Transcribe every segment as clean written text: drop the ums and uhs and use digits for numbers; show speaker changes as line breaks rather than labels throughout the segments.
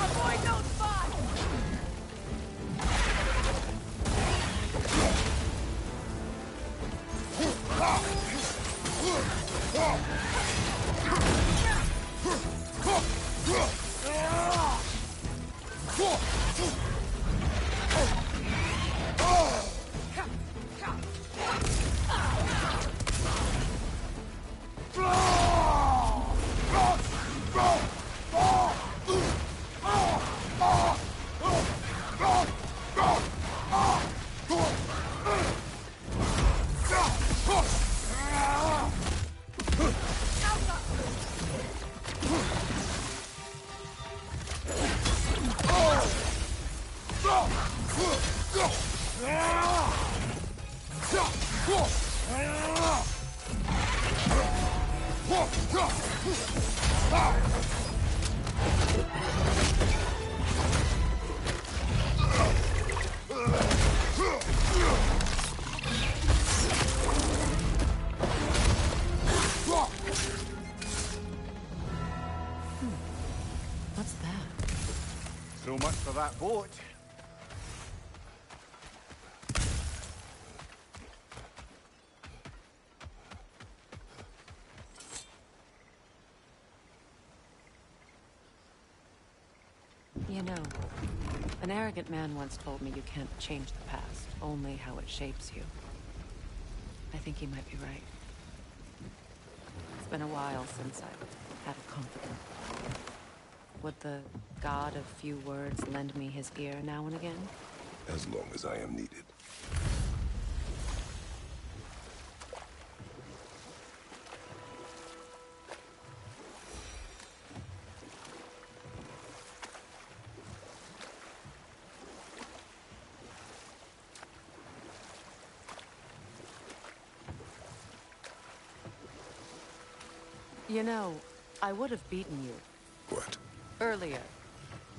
Avoid those spots!
What's that?
So much for that boat.
You know, an arrogant man once told me you can't change the past, only how it shapes you. I think he might be right. It's been a while since I've had a confidant. Would the god of few words lend me his ear now and again?
As long as I am needed.
You know, I would have beaten you.
What?
Earlier,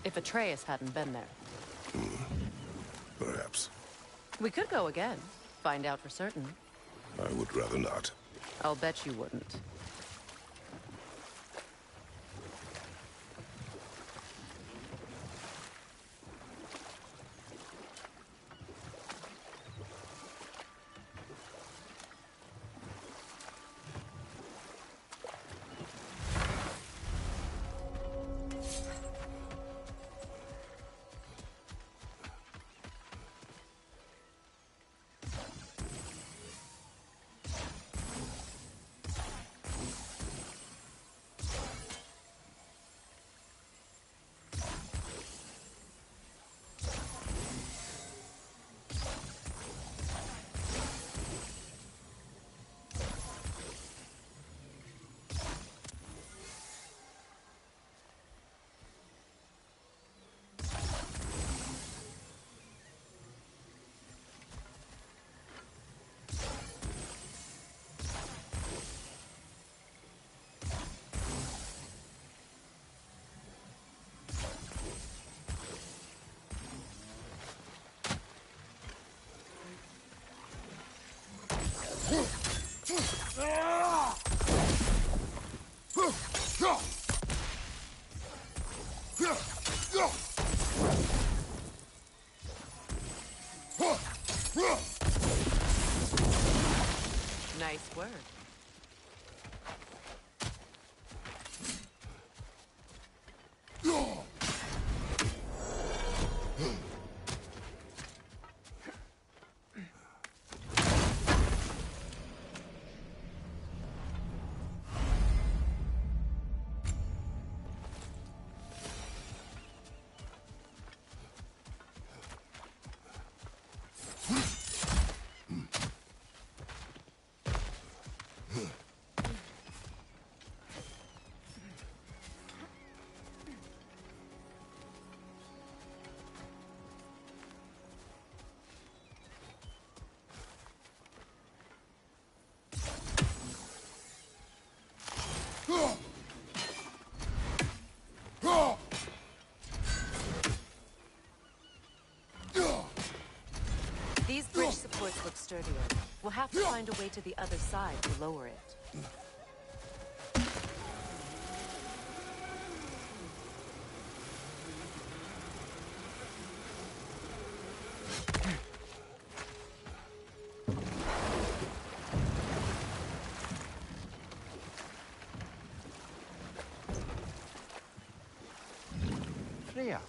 if Atreus hadn't been there.
Perhaps.
We could go again, find out for certain.
I would rather not.
I'll bet you wouldn't. Nice word. supports look sturdier. We'll have to find a way to the other side to lower it.
Freya,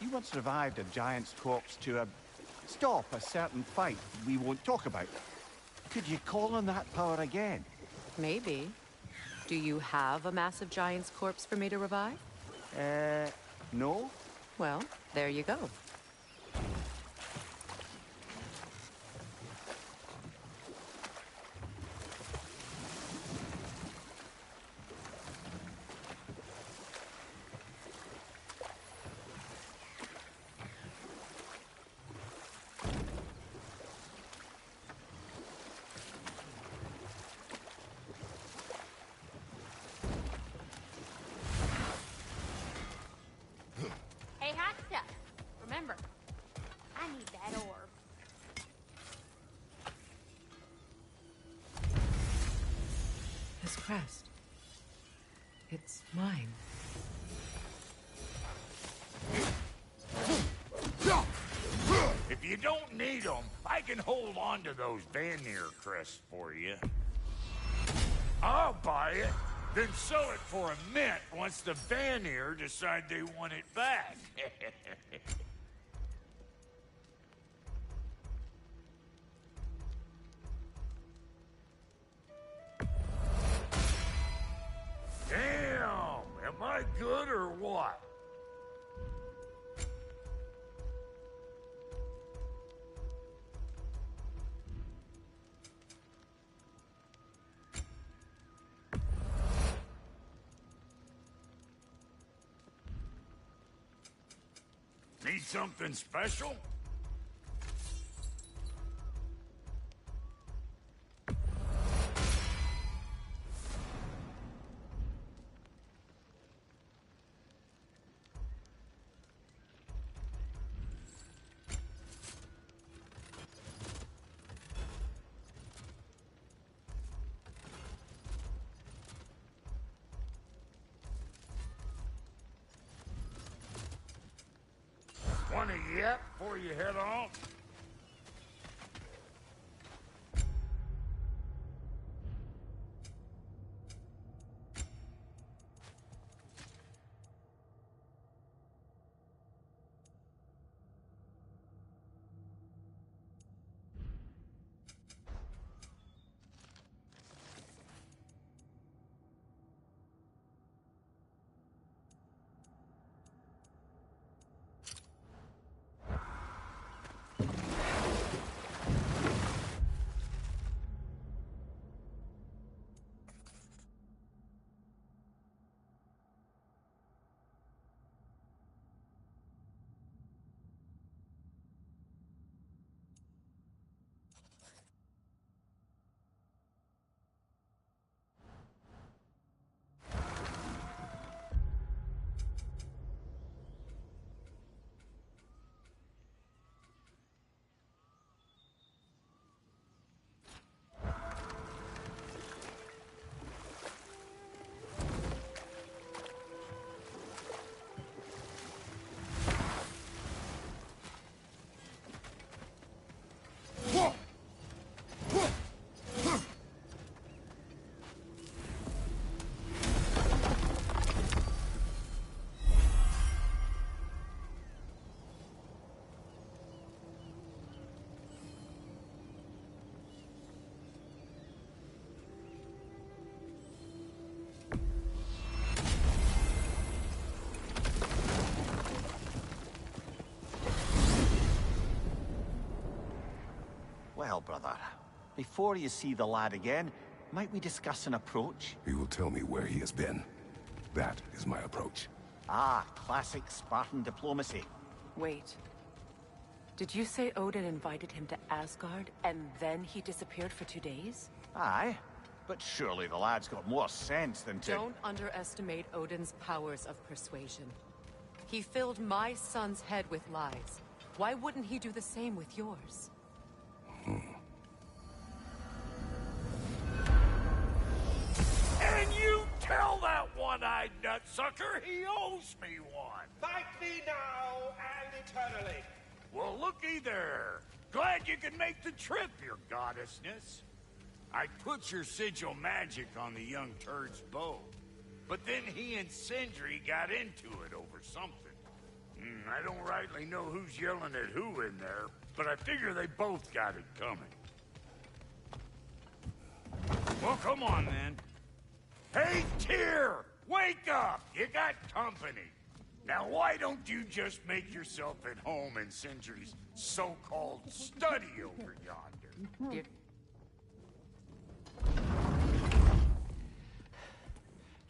you once revived a giant's corpse to stop a certain fight we won't talk about. Could you call on that power again?
Maybe. Do you have a massive giant's corpse for me to revive?
No?
Well, there you go.
Hey, hot stuff. Remember, I need that orb.
This crest. It's mine.
If you don't need them, I can hold on to those Vanir crests for you. I'll buy it, then sell it for a mint once the Vanir decide they want it back. Damn! Am I good or what? Need something special? Want a yet before you head off?
Well, brother, before you see the lad again, might we discuss an approach?
He will tell me where he has been. That is my approach.
Ah, classic Spartan diplomacy.
Wait. Did you say Odin invited him to Asgard, and then he disappeared for 2 days?
Aye, but surely the lad's got more sense than to...
Don't underestimate Odin's powers of persuasion. He filled my son's head with lies. Why wouldn't he do the same with yours?
one-eyed nutsucker. He owes me one.
Thank me now and eternally.
Well, looky there. Glad you could make the trip, your goddessness. I put your sigil magic on the young turd's bow, but then he and Sindri got into it over something. I don't rightly know who's yelling at who in there, but I figure they both got it coming. Well, come on, then. Hey, Tyr! Wake up! You got company. Now, why don't you just make yourself at home in Sindri's so-called study over yonder?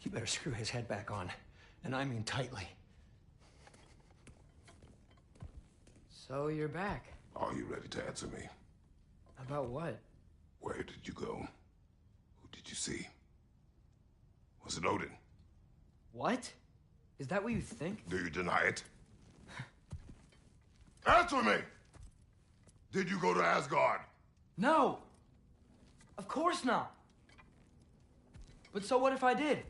You better screw his head back on, and I mean tightly.
So you're back.
Are you ready to answer me?
About what?
Where did you go? Who did you see? Was it Odin?
What? Is that what you think?
Do you deny it? Answer me! Did you go to Asgard?
No! Of course not! But so what if I did?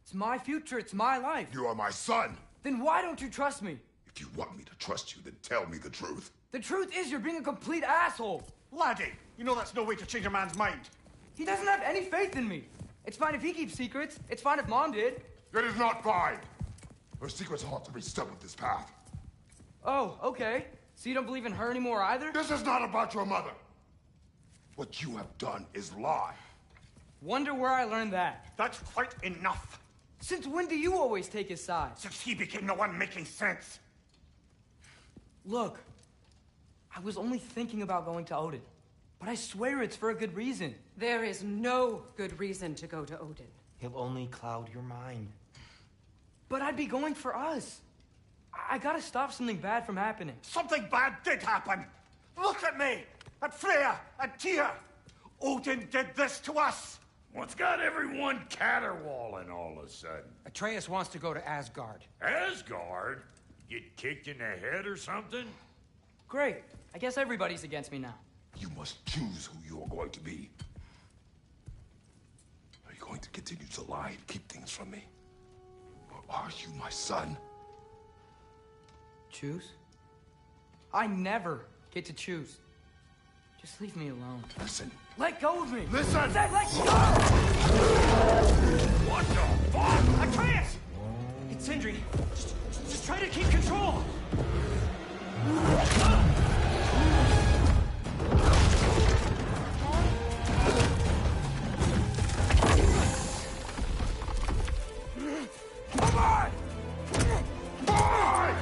It's my future, it's my life.
You are my son!
Then why don't you trust me?
If you want me to trust you, then tell me the truth.
The truth is you're being a complete asshole.
Laddie, you know that's no way to change a man's mind.
He doesn't have any faith in me. It's fine if he keeps secrets. It's fine if Mom did.
It is not fine! Her secrets ought to be stuck with this path.
Oh, okay. So you don't believe in her anymore either?
This is not about your mother. What you have done is lie.
Wonder where I learned that.
That's quite enough.
Since when do you always take his side?
Since he became the one making sense.
Look, I was only thinking about going to Odin. But I swear it's for a good reason.
There is no good reason to go to Odin.
He'll only cloud your mind.
But I'd be going for us. I gotta stop something bad from happening.
Something bad did happen. Look at me, at Freya, and Tyr. Odin did this to us.
What's got everyone caterwauling all of a sudden?
Atreus wants to go to Asgard.
Asgard? Get kicked in the head or something?
Great. I guess everybody's against me now.
You must choose who you are going to be. Are you going to continue to lie and keep things from me? Or are you my son?
Choose? I never get to choose. Just leave me alone.
Listen.
Let go of me!
Listen!
Let go!
What the fuck?
Atreus! It's Sindri. Just try to keep control.
Come on! Boy!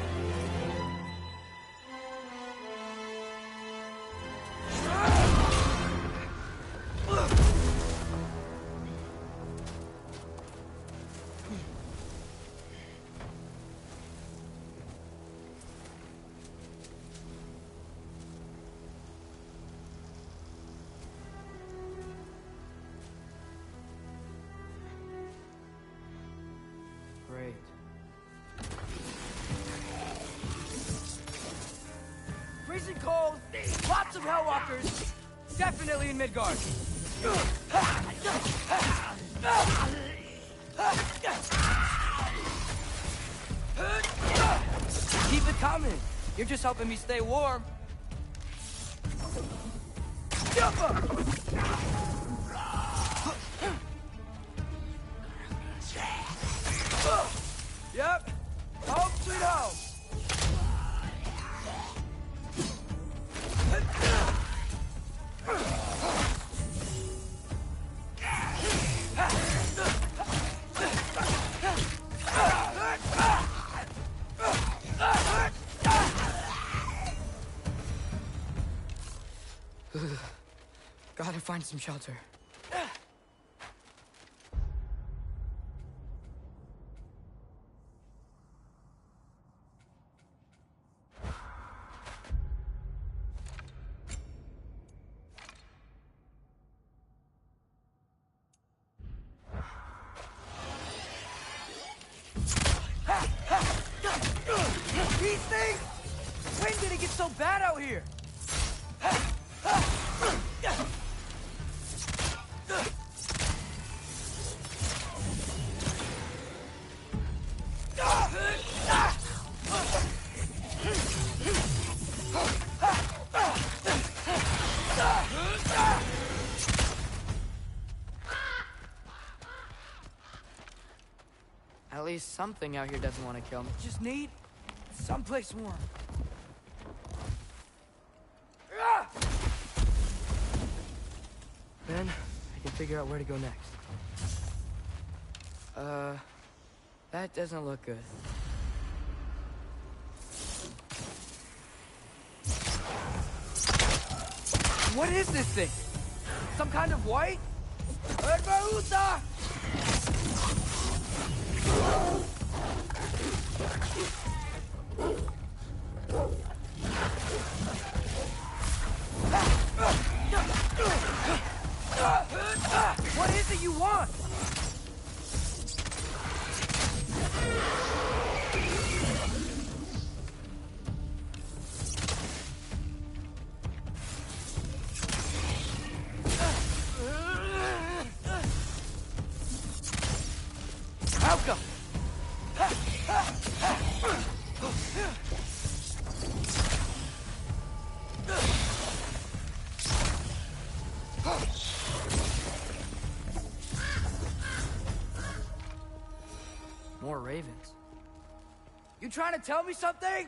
Great. Freezing cold, lots of Hellwalkers, definitely in Midgard. Keep it coming. You're just helping me stay warm. Jump up! Yep. Home sweet home. Gotta find some shelter. These things! When did it get so bad out here? Always something out here doesn't want to kill me. Just need someplace warm. Then I can figure out where to go next. That doesn't look good. What is this thing? Some kind of white? Herbaruta! What is it you want? Outcome! More ravens. You trying to tell me something?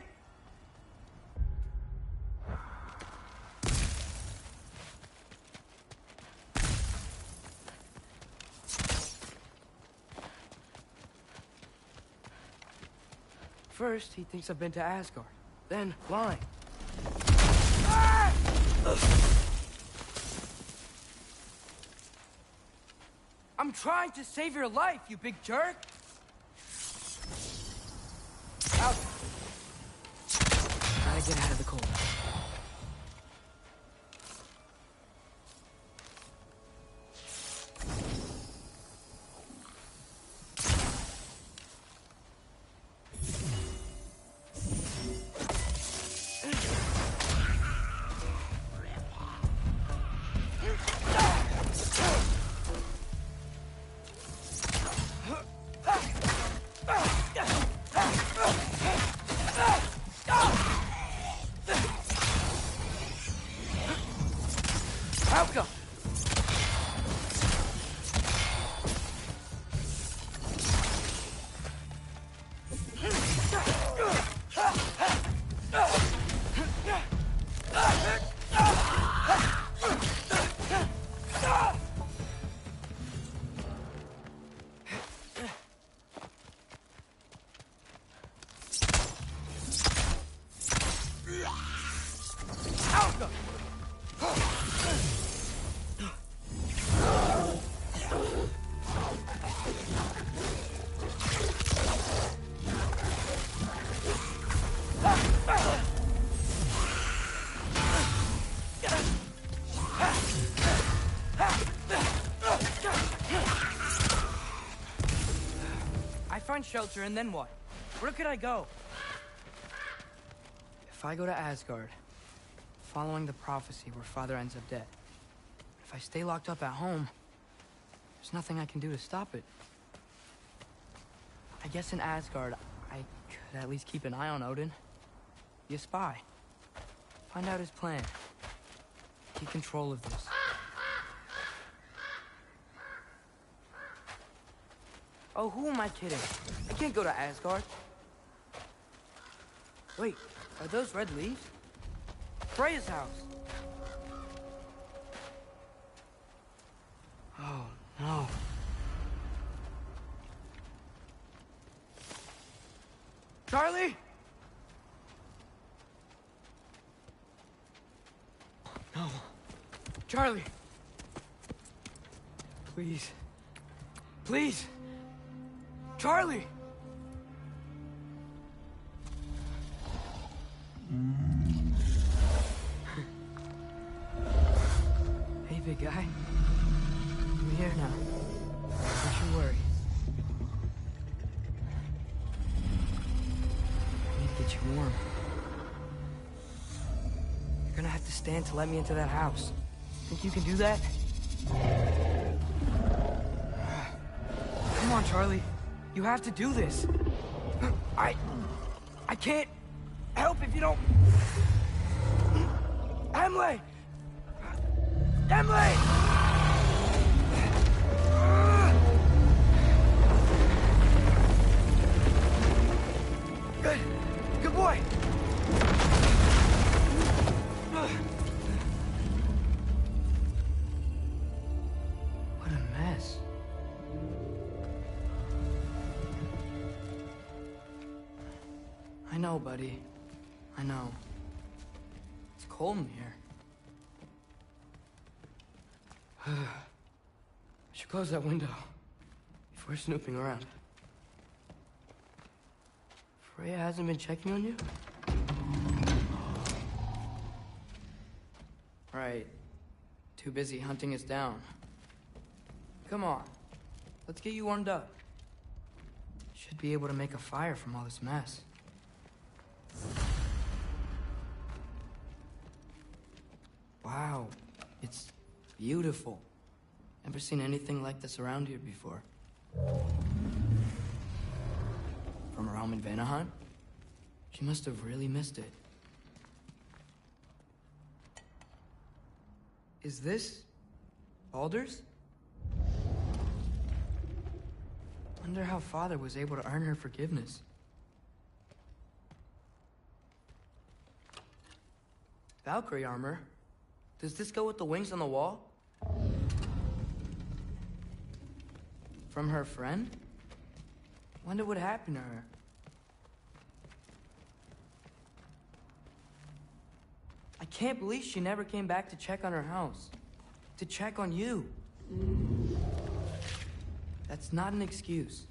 First, he thinks I've been to Asgard. Then, lying. Ah! I'm trying to save your life, you big jerk! Out. Gotta get out of the cold. Outcome! Find shelter, and then what? Where could I go? If I go to Asgard, following the prophecy where Father ends up dead, if I stay locked up at home, there's nothing I can do to stop it. I guess in Asgard, I could at least keep an eye on Odin. Be a spy. Find out his plan. Keep control of this. Oh, who am I kidding? I can't go to Asgard. Wait, are those red leaves? Freya's house. Oh, no. Charlie? No. Charlie. Please. Please. Charlie! Hey, big guy. I'm here now. Don't you worry. I need to get you warm. You're gonna have to stand to let me into that house. Think you can do that? Come on, Charlie. You have to do this. I can't help if you don't... Emily! Emily! Good. Good boy. What a mess. I know, buddy. I know. It's cold in here. I should close that window before snooping around. Freya hasn't been checking on you? Right. Too busy hunting us down. Come on. Let's get you warmed up. Should be able to make a fire from all this mess. Wow. It's beautiful. Never seen anything like this around here before. From her home in Vanaheim? She must have really missed it. Is this Baldur's? Wonder how Father was able to earn her forgiveness. Valkyrie armor? Does this go with the wings on the wall? From her friend? Wonder what happened to her. I can't believe she never came back to check on her house. To check on you. That's not an excuse.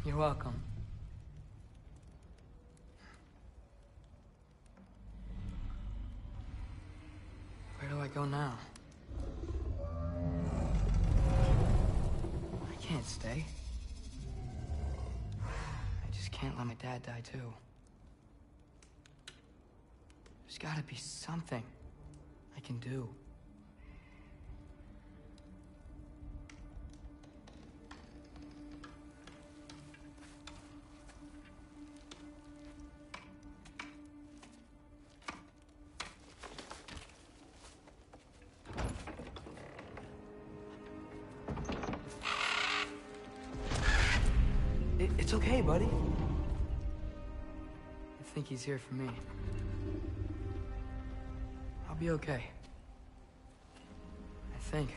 You're welcome. Where do I go now? I can't stay. I just can't let my dad die too. There's gotta be something I can do. It's okay, buddy. I think he's here for me. I'll be okay. I think.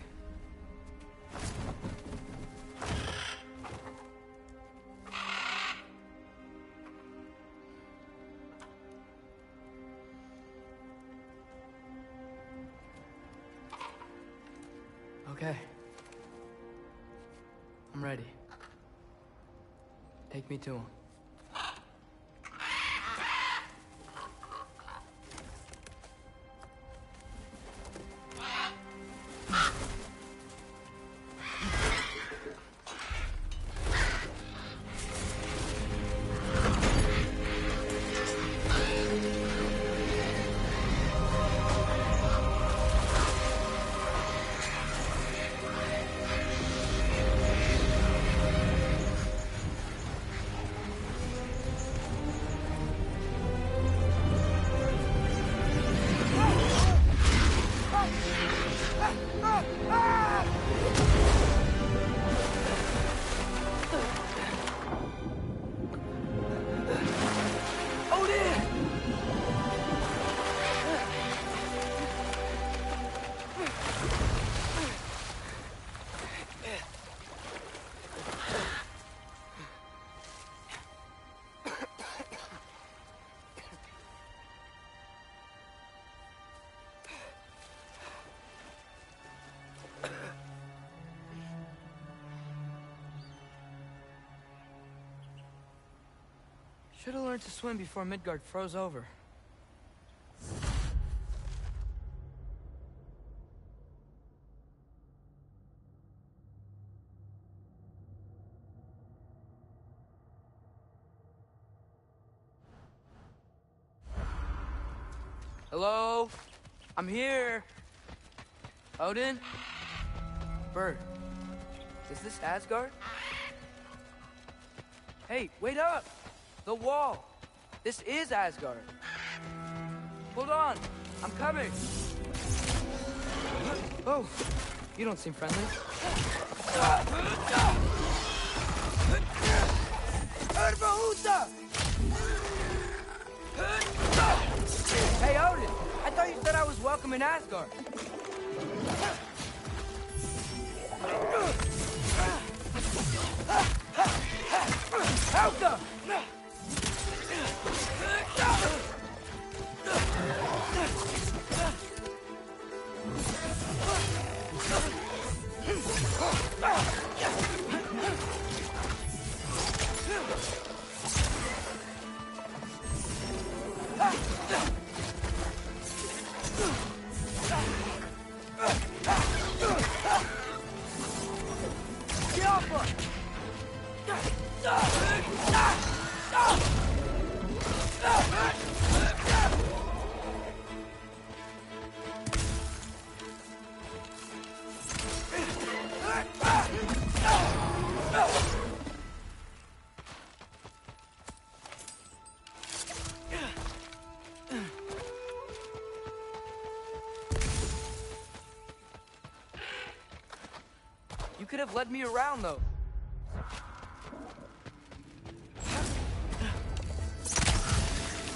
Okay. I'm ready. Take me to him. Should have learned to swim before Midgard froze over. Hello? I'm here. Odin? Bird. Is this Asgard? Hey, wait up! The wall! This is Asgard. Hold on, I'm coming. Oh, you don't seem friendly. Hey, Odin! I thought you said I was welcome in Asgard. Helga! You could have led me around, though.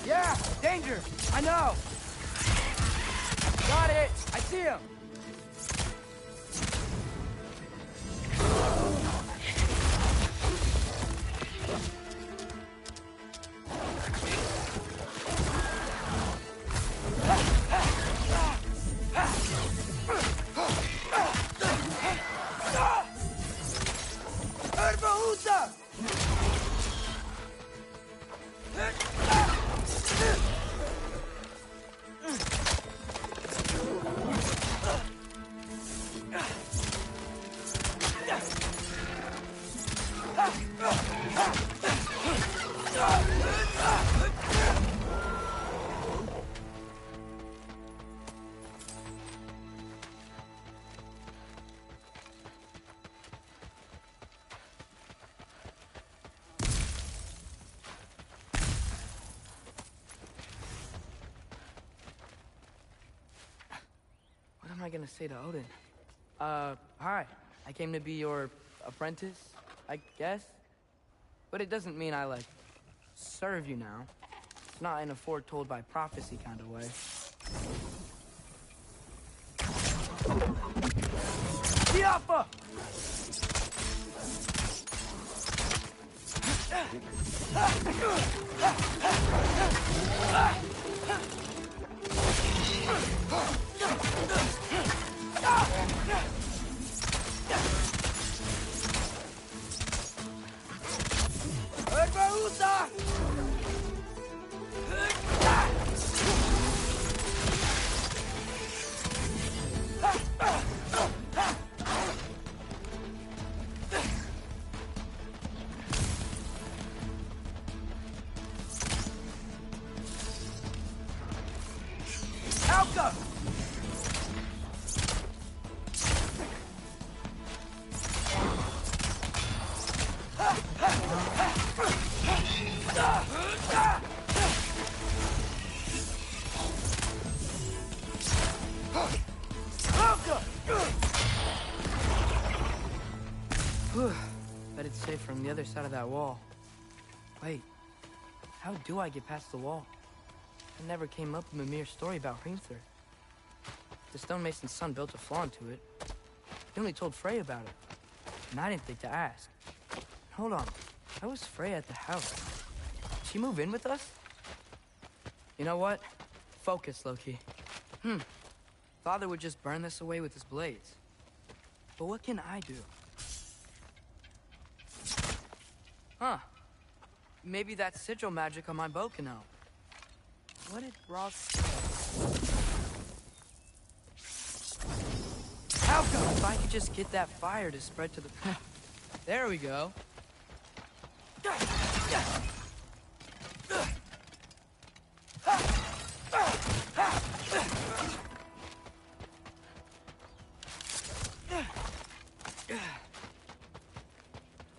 Yeah, danger! I know! Got it! I see him! What am I gonna say to Odin? Hi. I came to be your apprentice, I guess? But it doesn't mean I, like, serve you now. It's not in a foretold by prophecy kind of way. Tiafa! Bet it's safe from the other side of that wall. Wait, how do I get past the wall? It never came up in Mimir's story about Hrimthur. The stonemason's son built a flaw into it. He only told Frey about it, and I didn't think to ask. Hold on, how was Frey at the house? Did she move in with us? You know what? Focus, Loki. Father would just burn this away with his blades. But what can I do? Huh. Maybe that sigil magic on my bow can help. What did Ross... Alka! If I could just get that fire to spread to the... There we go.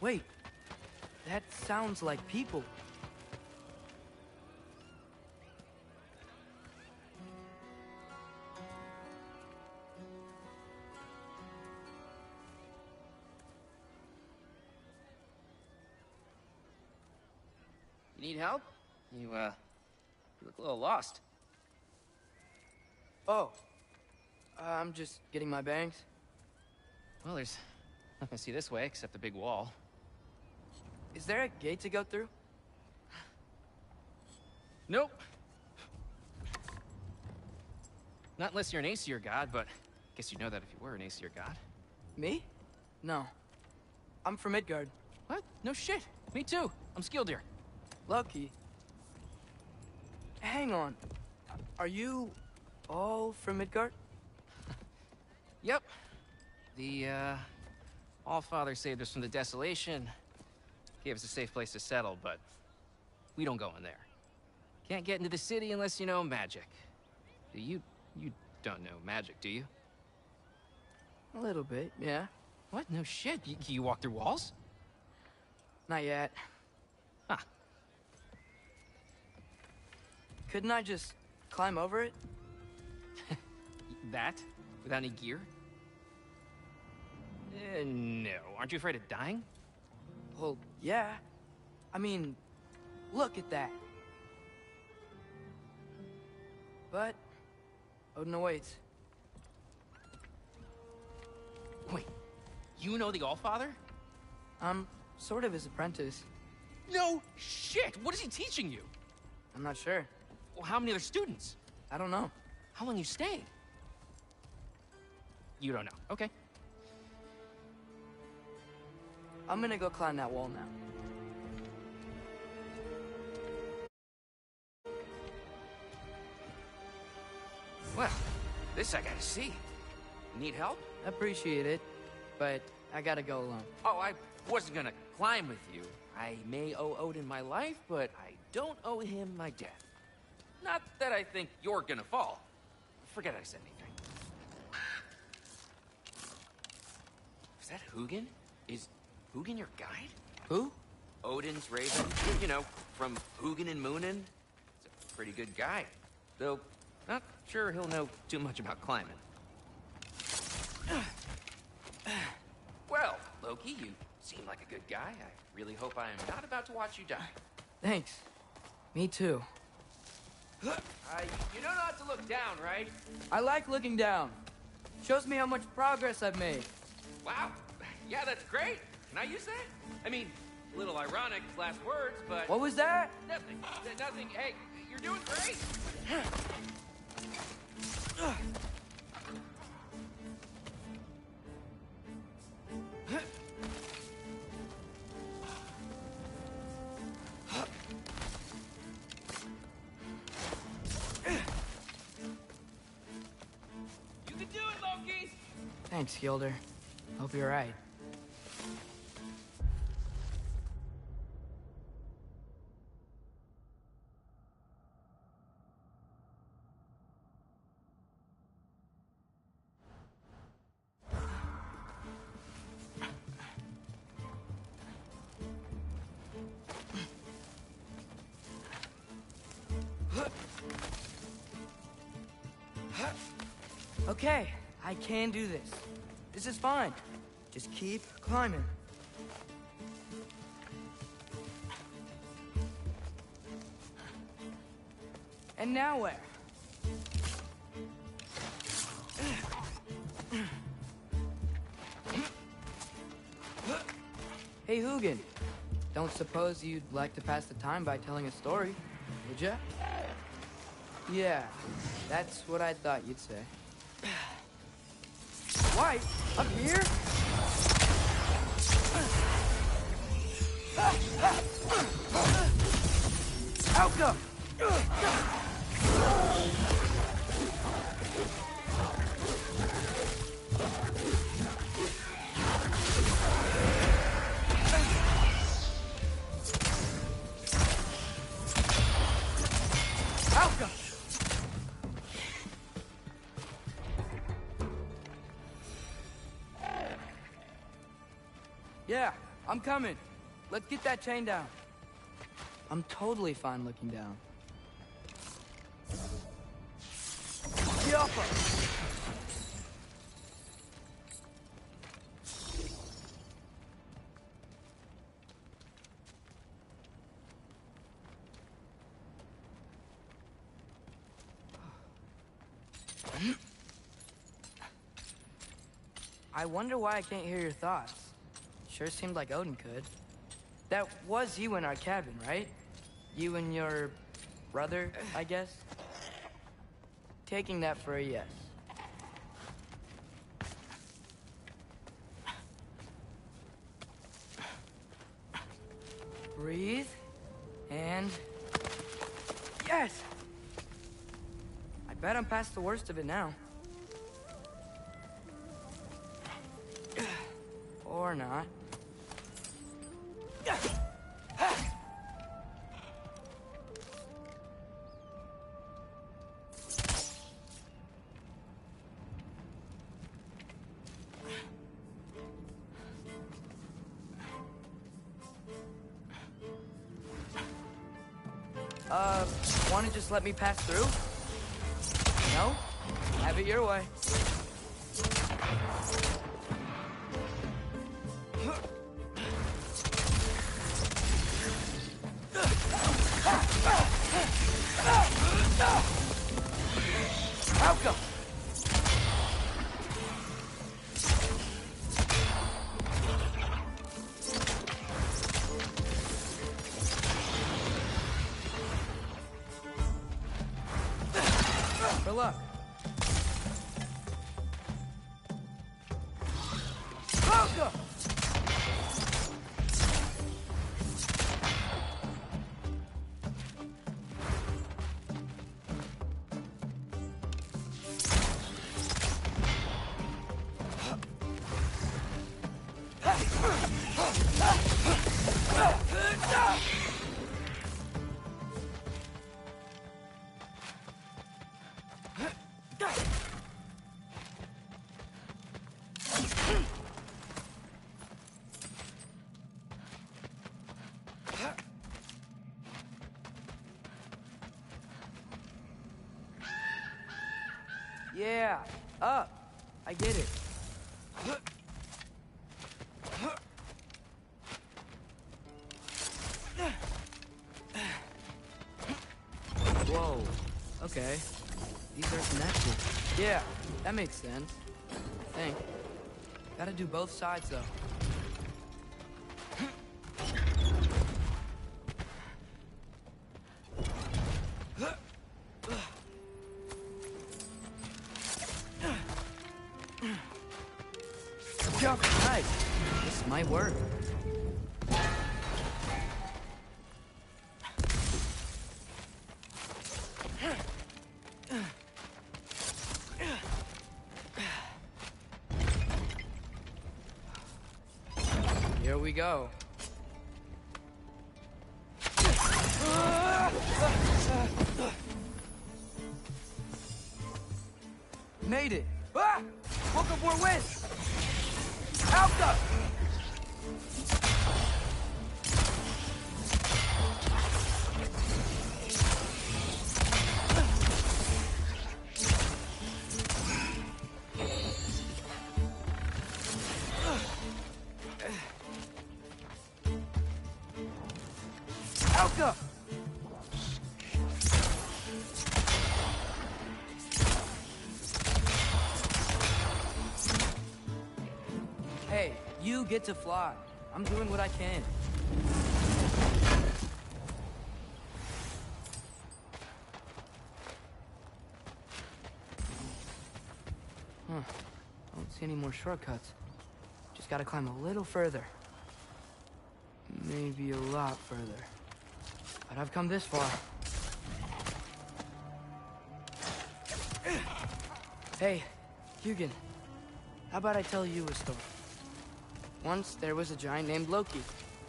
Wait, that sounds like people.
You need help? You look a little lost.
Oh, I'm just getting my bangs.
Well, there's nothing to see this way except the big wall.
Is there a gate to go through?
Nope. Not unless you're an Aesir god, but I guess you'd know that if you were an Aesir god.
Me? No. I'm from Midgard.
What? No shit. Me too. I'm Skildir.
Lucky. Hang on. Are you all from Midgard?
Yep. The, Allfather saved us from the desolation. Gave us a safe place to settle, but we don't go in there. Can't get into the city unless you know magic. You don't know magic, do you?
A little bit, yeah.
What? No shit. You walk through walls?
Not yet.
Huh.
Couldn't I just climb over it?
That? Without any gear? No. Aren't you afraid of dying?
Well, yeah. I mean, look at that. But Odin awaits.
Wait, you know the Allfather?
I'm sort of his apprentice.
No shit! What is he teaching you?
I'm not sure.
Well, how many other students?
I don't know.
How long you staying? You don't know. Okay.
I'm gonna go climb that wall now.
Well, this I gotta see. Need help?
Appreciate it, but I gotta go alone.
Oh, I wasn't gonna climb with you. I may owe Odin my life, but I don't owe him my death. Not that I think you're gonna fall. Forget I said anything. Is that Hugin? Is Hugin your guide?
Who?
Odin's raven. You know, from Hugin and Moonin. He's a pretty good guy. Though, not sure he'll know too much about climbing. Well, Loki, you seem like a good guy. I really hope I am not about to watch you die.
Thanks. Me too.
You know not to look down, right?
I like looking down. Shows me how much progress I've made.
Wow. Yeah, that's great. Can I use that? I mean, a little ironic last words, but...
What was that?
Nothing. Nothing. Hey, you're doing great. You can do it, Loki!
Thanks, Gilder. Hope you're right. Okay, I can do this. This is fine. Just keep climbing. And now where? Hey, Hugin. Don't suppose you'd like to pass the time by telling a story, would ya? Yeah, that's what I thought you'd say. White? Up here? Outcome! Outcome! Yeah, I'm coming. Let's get that chain down. I'm totally fine looking down. Yappa! I wonder why I can't hear your thoughts. Sure seemed like Odin could. That was you in our cabin, right? You and your brother, I guess? Taking that for a yes. Breathe. And... yes! I bet I'm past the worst of it now. Or not. Wanna just let me pass through? No? Have it your way. Outcome! For luck. Outcome! Yeah, up. I get it. Whoa. Okay. These are connected. Yeah, that makes sense. I think. Gotta do both sides, though. Nice. This might work. Here we go. Made it. Ah! Woke up more wind. Alpha! Alpha! Hey, you get to fly. I'm doing what I can. Don't see any more shortcuts. Just gotta climb a little further. Maybe a lot further. But I've come this far. Hey, Hugin. How about I tell you a story? Once there was a giant named Loki,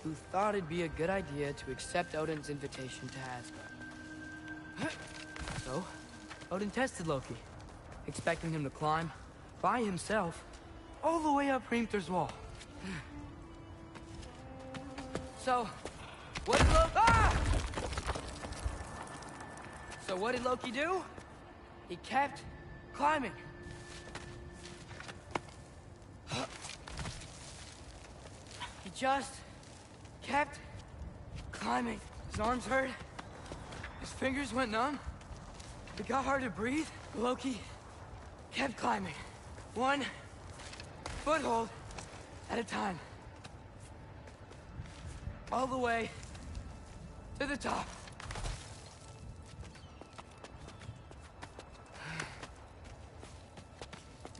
who thought it'd be a good idea to accept Odin's invitation to Asgard. So, Odin tested Loki, expecting him to climb, by himself, all the way up Hrimthur's wall. So, what did Loki... Ah! So what did Loki do? He kept climbing. He just kept climbing. His arms hurt. His fingers went numb. It got hard to breathe. Loki kept climbing. One foothold at a time. All the way to the top.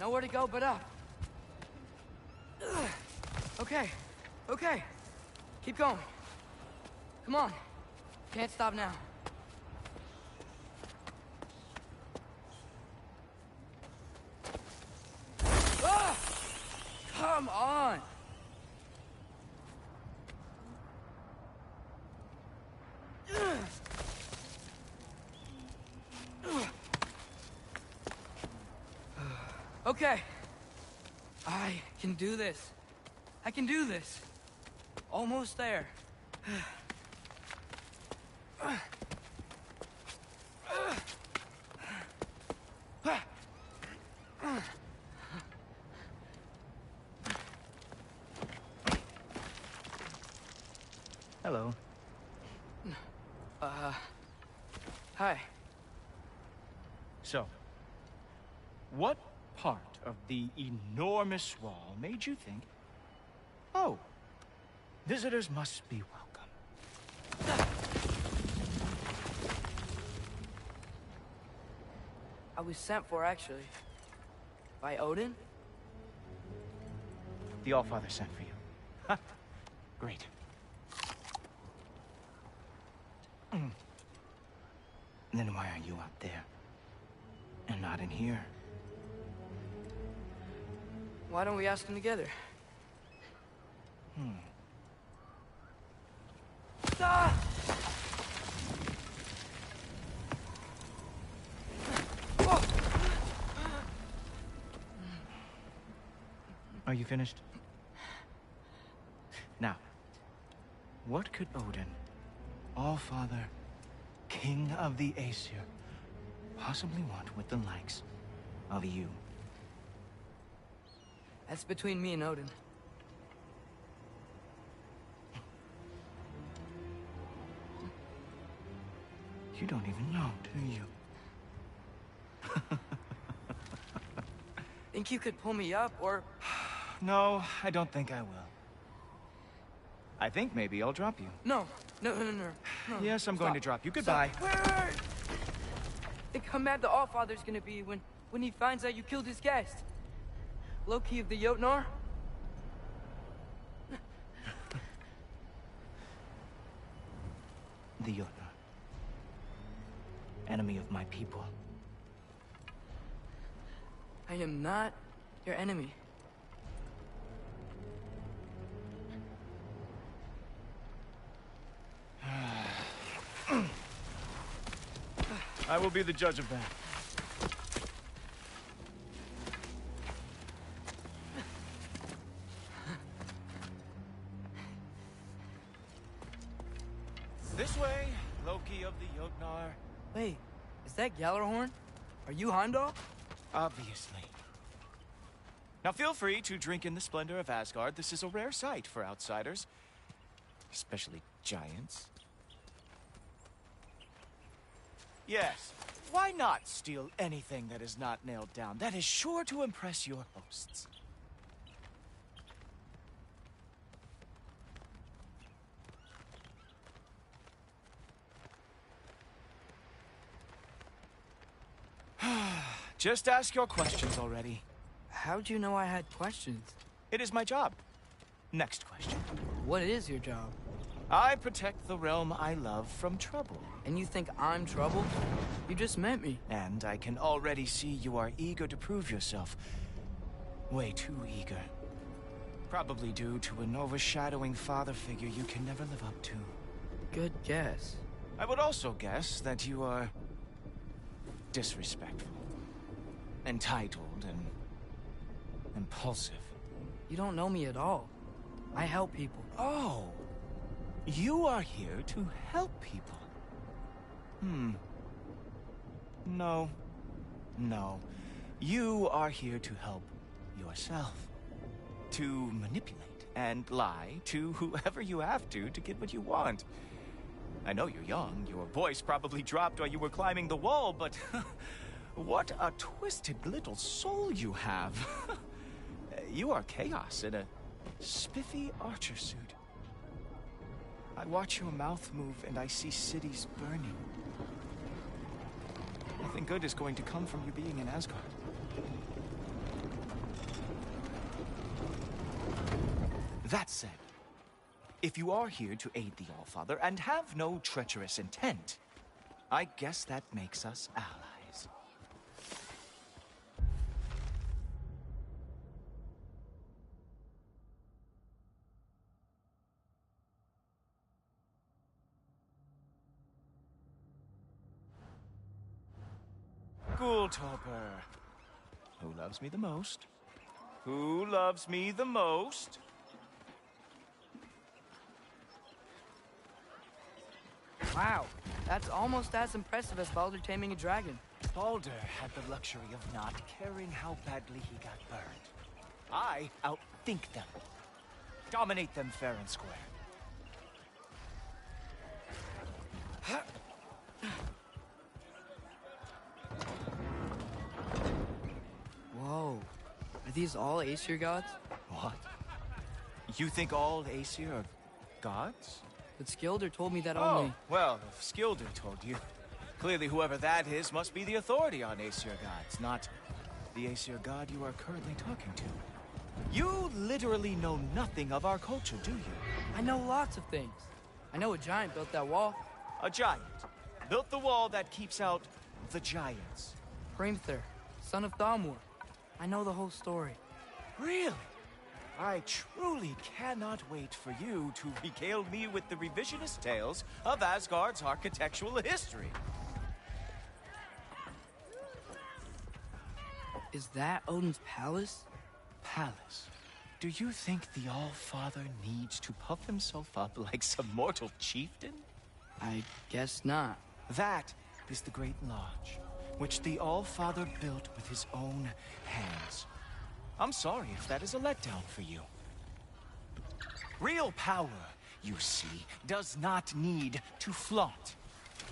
Nowhere to go but up. Okay, okay. Keep going. Come on. Can't stop now. Ah! Come on! Okay. I can do this. I can do this. Almost there.
Hello.
Hi.
So, what part of the enormous wall made you think, oh, visitors must be welcome?
I was sent for, actually. By Odin?
The Allfather sent for you. Ha! Great. Then why are you out there? And not in here?
Why don't we ask them together? Ah!
Are you finished? Now, what could Odin, Allfather, King of the Aesir, possibly want with the likes of you?
That's between me and Odin.
You don't even know, do you?
Think you could pull me up, or...
No, I don't think I will. I think maybe I'll drop you.
No.
Yes, I'm going to drop you. Goodbye.
Wait. Think how mad the Allfather's gonna be when he finds out you killed his guest. Loki of the Jotnar?
The Jotnar. Enemy of my people.
I am not your enemy.
I will be the judge of that. This way, Loki of the Jotnar.
Wait, is that Gjallarhorn? Are you Heimdall?
Obviously. Now feel free to drink in the splendor of Asgard. This is a rare sight for outsiders. Especially giants. Yes, why not steal anything that is not nailed down? That is sure to impress your hosts. Just ask your questions already.
How'd you know I had questions?
It is my job. Next question.
What is your job?
I protect the realm I love from trouble.
And you think I'm trouble? You just met me.
And I can already see you are eager to prove yourself. Way too eager. Probably due to an overshadowing father figure you can never live up to.
Good guess.
I would also guess that you are disrespectful, entitled, and impulsive.
You don't know me at all. I help people.
Oh, You are here to help people. No. No. You are here to help yourself. To manipulate and lie to whoever you have to get what you want. I know you're young. Your voice probably dropped while you were climbing the wall, but what a twisted little soul you have. You are chaos in a spiffy archer suit. I watch your mouth move and I see cities burning. Nothing good is going to come from you being in Asgard. That said, if you are here to aid the Allfather and have no treacherous intent, I guess that makes us allies. Ghoultoper. Who loves me the most? Who loves me the most?
Wow, that's almost as impressive as Baldur taming a dragon.
Baldur had the luxury of not caring how badly he got burned. I outthink them. Dominate them fair and square.
Whoa, are these all Aesir gods?
What? You think all Aesir are gods?
But Skilder told me that only...
Oh, well, if Skilder told you, clearly whoever that is must be the authority on Aesir gods, not the Aesir god you are currently talking to. You literally know nothing of our culture, do you?
I know lots of things. I know a giant built that wall.
A giant built the wall that keeps out the giants.
Hrimthur, son of Thamur. I know the whole story.
Really? I truly cannot wait for you to regale me with the revisionist tales of Asgard's architectural history.
Is that Odin's palace?
Palace? Do you think the All-Father needs to puff himself up like some mortal chieftain?
I guess not.
That is the Great Lodge, which the All-Father built with his own hands. I'm sorry if that is a letdown for you. Real power, you see, does not need to flaunt.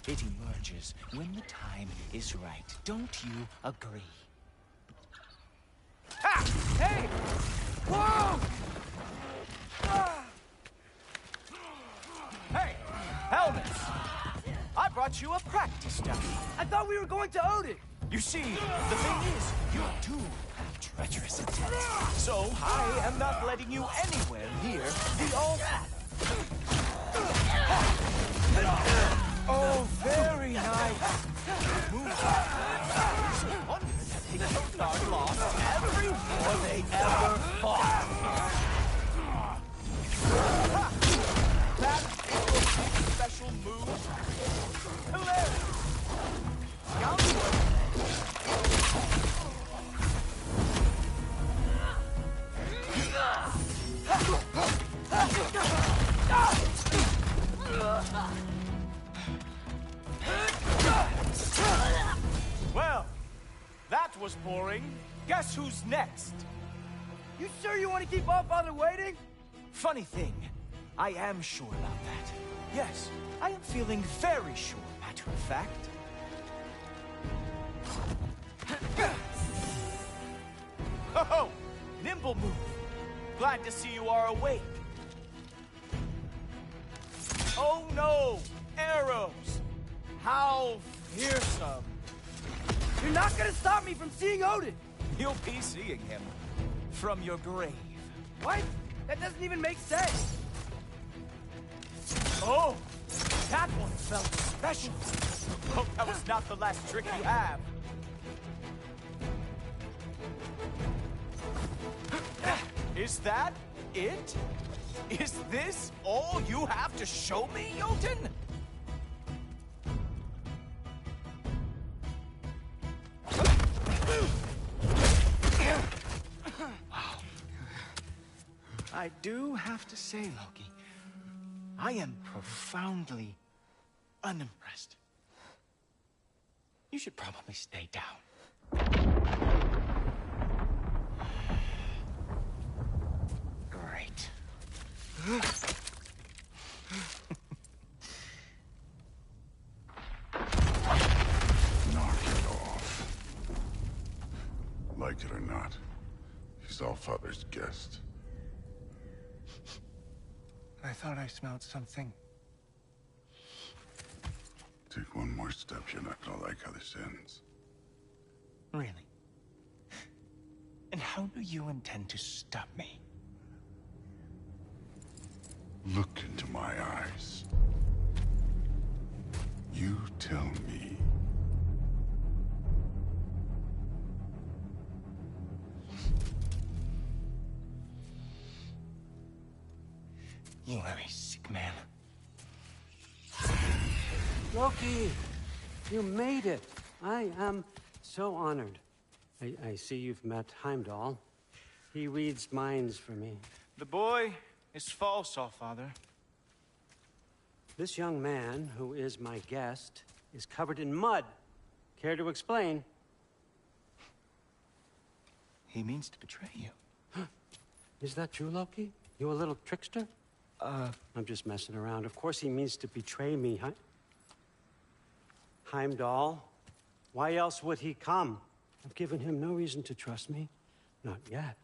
It emerges when the time is right. Don't you agree? Ha! Hey! Whoa! Ah! Hey! Helmets! I brought you a practice dummy.
I thought we were going to Odin!
You see, the thing is, you do have treacherous intent. So I am not letting you anywhere near the All-Father. Oh, very nice. Move on. Wonder that the Kotnar lost every war they ever fought. That is a special move. Hilarious. Well, that was boring. Guess who's next?
You sure you want to keep All-Father waiting?
Funny thing, I am sure about that. Yes, I am feeling very sure, matter of fact. Oh, nimble move. Glad to see you are awake. Oh no, arrows. How fearsome.
You're not gonna stop me from seeing Odin!
You'll be seeing him from your grave.
What? That doesn't even make sense!
Oh, that one felt special. Hope that was not the last trick you have. Is that it? Is this all you have to show me, Jotun? Wow. I do have to say, Loki, I am profoundly unimpressed. You should probably stay down. Great.
Knock it off. Like it or not, he's Allfather's guest.
I thought I smelled something.
Take one more step, you're not gonna like how this ends.
Really? And how do you intend to stop me?
Look into my eyes. You tell me.
You are a sick man.
Loki, you made it. I am so honored. I see you've met Heimdall. He reads minds for me.
The boy is false, Allfather.
This young man, who is my guest, is covered in mud. Care to explain?
He means to betray you.
Is that true, Loki? You a little trickster? I'm just messing around. Of course he means to betray me, Heimdall. Why else would he come? I've given him no reason to trust me. Not yet.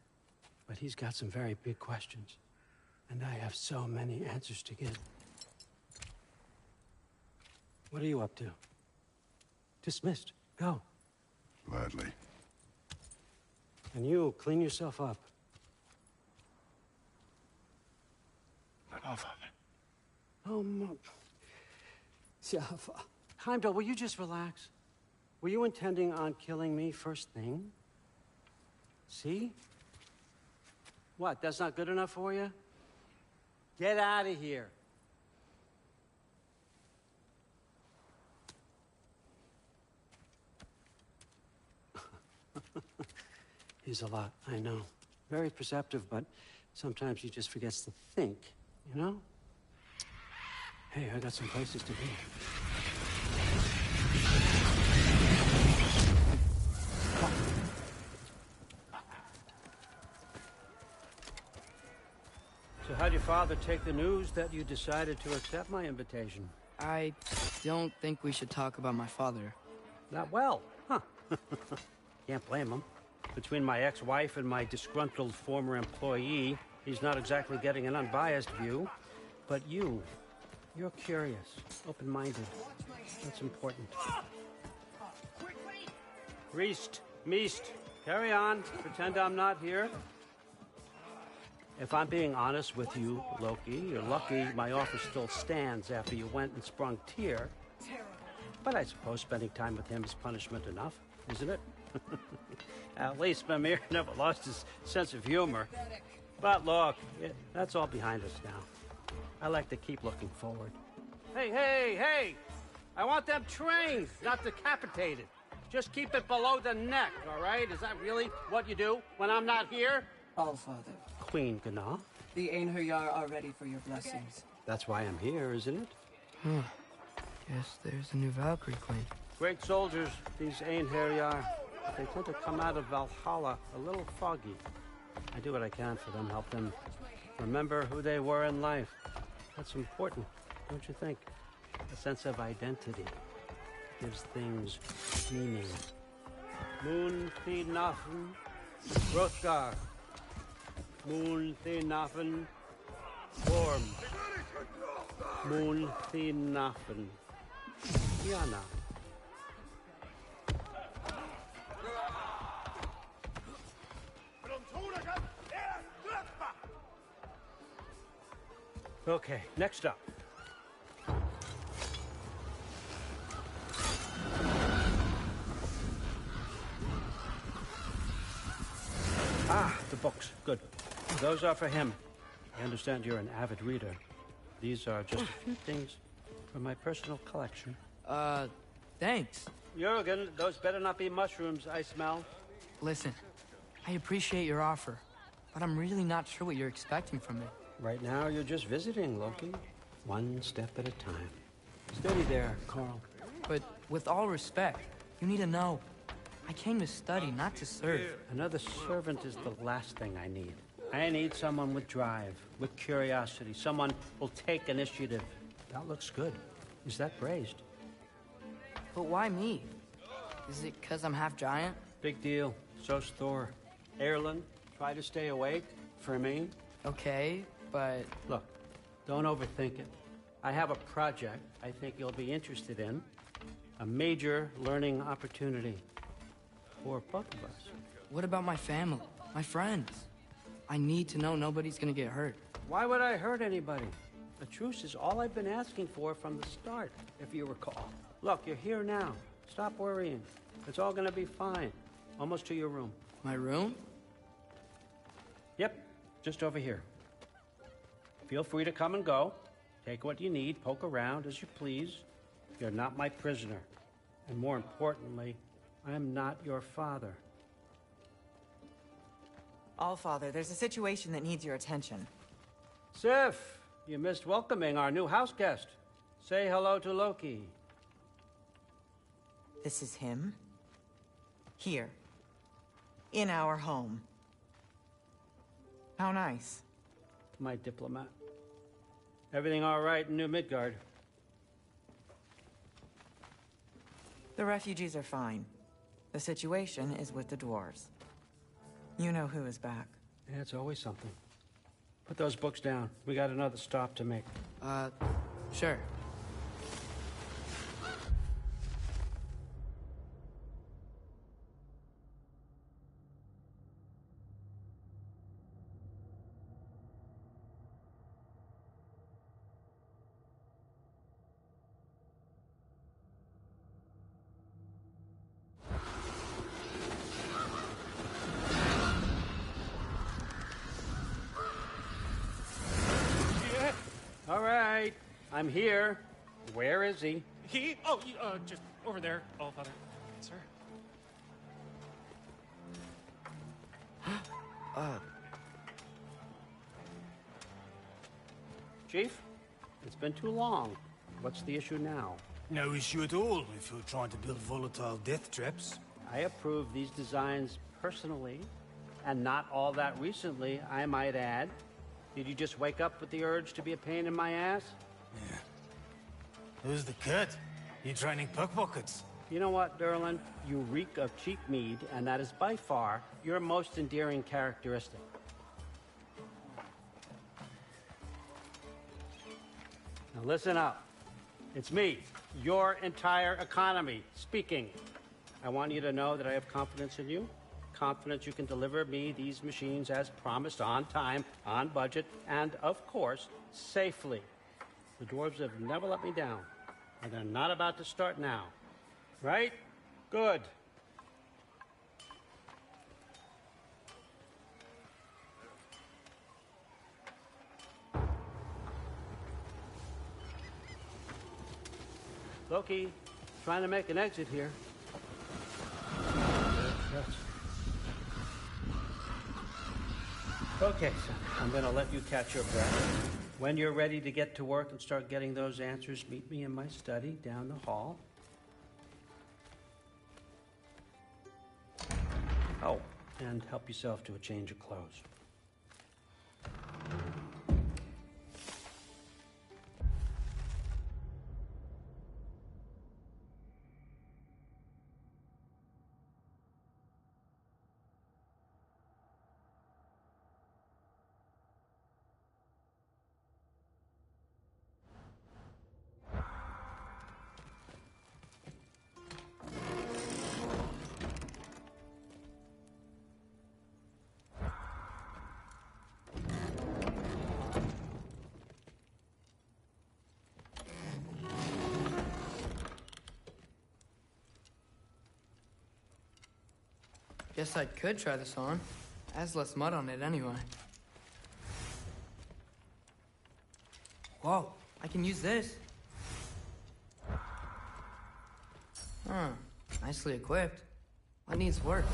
But he's got some very big questions. And I have so many answers to give. What are you up to? Dismissed. Go.
Gladly.
And you, clean yourself up.
But Allfather.
Oh, Heimdall, will you just relax? Were you intending on killing me first thing? See? What, that's not good enough for you? Get out of here. He's a lot, I know. Very perceptive, but sometimes he just forgets to think, you know? Hey, I got some places to be. So how'd your father take the news that you decided to accept my invitation?
I don't think we should talk about my father.
Not well, huh? Can't blame him. Between my ex-wife and my disgruntled former employee, he's not exactly getting an unbiased view. But you're curious, open-minded. That's important. Priest, Meest, carry on. Pretend I'm not here. If I'm being honest with you, Loki, you're lucky my offer still stands after you went and sprung Tyr. But I suppose spending time with him is punishment enough, isn't it? At least Mimir never lost his sense of humor. But look, that's all behind us now. I like to keep looking forward. Hey! I want them trained, not decapitated. Just keep it below the neck, all right? Is that really what you do when I'm not here?
Allfather,
Queen Gná.
the Einherjar are ready for your blessings.
That's why I'm here, isn't it?
Guess there's a new Valkyrie queen.
Great soldiers, these Einherjar. They tend to come out of Valhalla a little foggy. I do what I can for them, help them remember who they were in life. That's important, don't you think? A sense of identity gives things meaning. Moon Thinafen, Hrothgar. Moon Thinafen, Orm. Moon Thinafen, Yana. Okay, next up. The books. Good. Those are for him. I understand you're an avid reader. These are just a few things from my personal collection.
Thanks.
Jurgen, those better not be mushrooms I smell.
Listen, I appreciate your offer, but I'm really not sure what you're expecting from me.
Right now, you're just visiting, Loki. One step at a time. Steady there, Carl.
But with all respect, you need to know. I came to study, not to serve.
Another servant is the last thing I need. I need someone with drive, with curiosity, someone who'll take initiative. That looks good. Is that praised?
But why me? Is it because I'm half giant?
Big deal. So's Thor. Erlen, try to stay awake for me.
Okay, but...
Look, don't overthink it. I have a project I think you'll be interested in. A major learning opportunity for both of us.
What about my family? My friends? I need to know nobody's gonna get hurt.
Why would I hurt anybody? A truce is all I've been asking for from the start, if you recall. Look, you're here now. Stop worrying. It's all gonna be fine. Almost to your room.
My room?
Yep, just over here. Feel free to come and go. Take what you need, poke around as you please. You're not my prisoner. And more importantly, I'm not your father.
Allfather, there's a situation that needs your attention.
Sif, you missed welcoming our new house guest. Say hello to Loki.
This is him? Here. In our home. How nice.
My diplomat. Everything all right in New Midgard?
The refugees are fine. The situation is with the dwarves. You know who is back.
Yeah, it's always something. Put those books down. We got another stop to make.
Sure.
All right, I'm here. Where is he?
Just over there, Allfather. Sir.
Chief, it's been too long. What's the issue now?
No issue at all if you're trying to build volatile death traps.
I approve these designs personally, and not all that recently, I might add. Did you just wake up with the urge to be a pain in my ass?
Yeah. Who's the cut? You training pickpockets?
You know what, Derlin? You reek of cheap mead, and that is by far your most endearing characteristic. Now listen up. It's me, your entire economy, speaking. I want you to know that I have confidence in you. Confidence you can deliver me these machines as promised, on time, on budget, and, of course, safely. The dwarves have never let me down, and they're not about to start now. Right? Good. Loki, trying to make an exit here. Yes. Okay, son, I'm gonna let you catch your breath. When you're ready to get to work and start getting those answers, meet me in my study down the hall. Oh, and help yourself to a change of clothes.
Guess I could try this on. Has less mud on it anyway. Whoa, I can use this. Huh, nicely equipped. What needs work?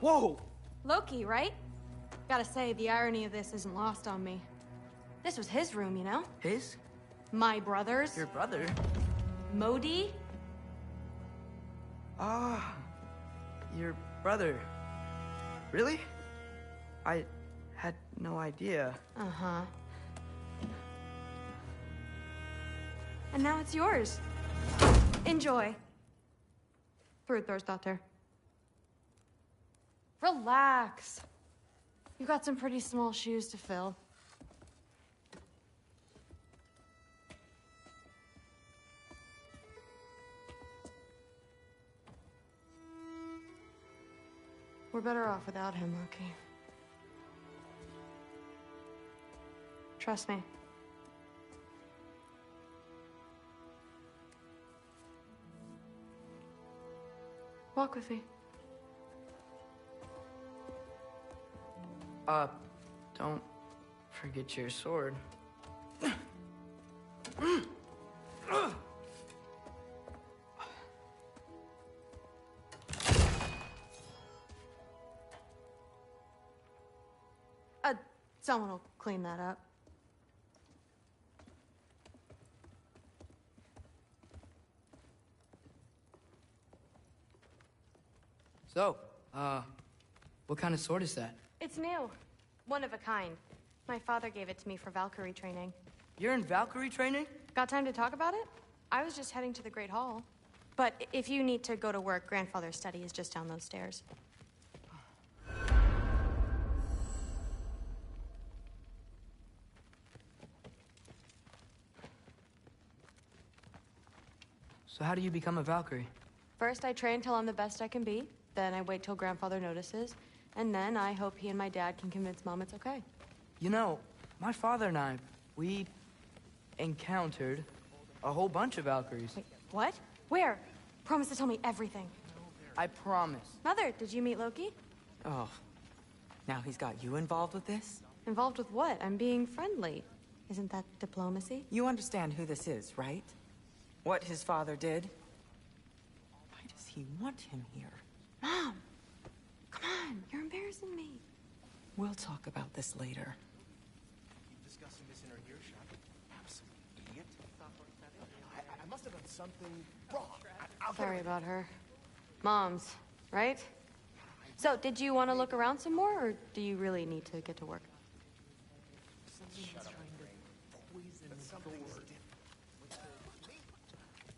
Whoa!
Loki, right? Gotta say, the irony of this isn't lost on me. This was his room, you know?
His?
My brother's.
Your brother?
Modi?
Ah, your brother. Really? I had no idea.
Uh-huh. And now it's yours. Enjoy. Fruther's Relax. You've got some pretty small shoes to fill. We're better off without him, Loki. Trust me. Walk with me.
Don't forget your sword.
Someone will clean that up.
So, what kind of sword is that?
It's new. One of a kind. My father gave it to me for Valkyrie training.
You're in Valkyrie training?
Got time to talk about it? I was just heading to the Great Hall. But if you need to go to work, Grandfather's study is just down those stairs.
So how do you become a Valkyrie?
First, I train till I'm the best I can be. Then I wait till Grandfather notices. And then I hope he and my dad can convince Mom it's okay.
You know, my father and I, we encountered a whole bunch of Valkyries.
Wait, what? Where? Promise to tell me everything.
I promise.
Mother, did you meet Loki?
Oh, now he's got you involved with this?
Involved with what? I'm being friendly. Isn't that diplomacy?
You understand who this is, right? What his father did? Why does he want him here?
Mom! Come on, you're embarrassing me.
We'll talk about this later.
Discussing this in our earshot. Absolute idiot. I must have done something wrong.
Sorry about her. Mom's, right? So, did you want to look around some more, or do you really need to get to work?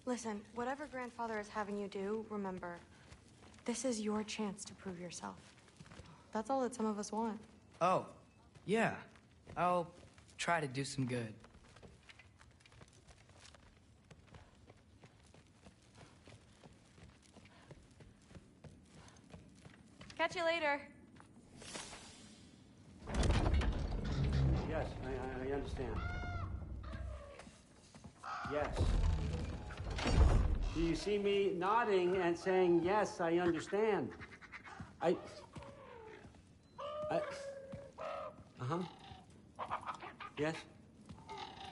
Listen, whatever Grandfather is having you do, remember, this is your chance to prove yourself. That's all that some of us want.
Oh, yeah. I'll try to do some good.
Catch you later.
Yes, I understand. Yes. Do you see me nodding and saying, yes, I understand? Uh-huh. Yes?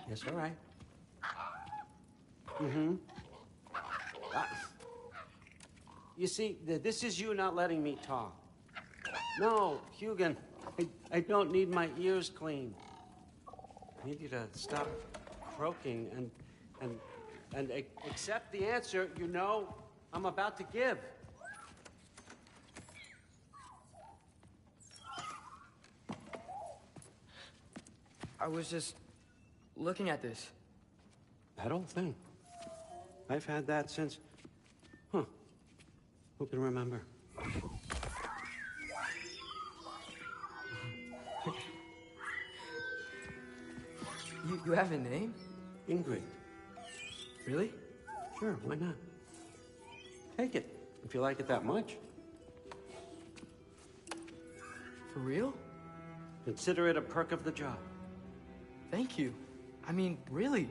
Yes, all right. Mm-hmm. You see, this is you not letting me talk. No, Hugin, I don't need my ears cleaned. I need you to stop croaking and accept the answer you know I'm about to give.
I was just looking at this.
That old thing. I've had that since... Huh. Who can remember?
You have a name?
Ingrid.
Really?
Sure, why not? Take it, if you like it that much.
For real?
Consider it a perk of the job.
Thank you. I mean, really.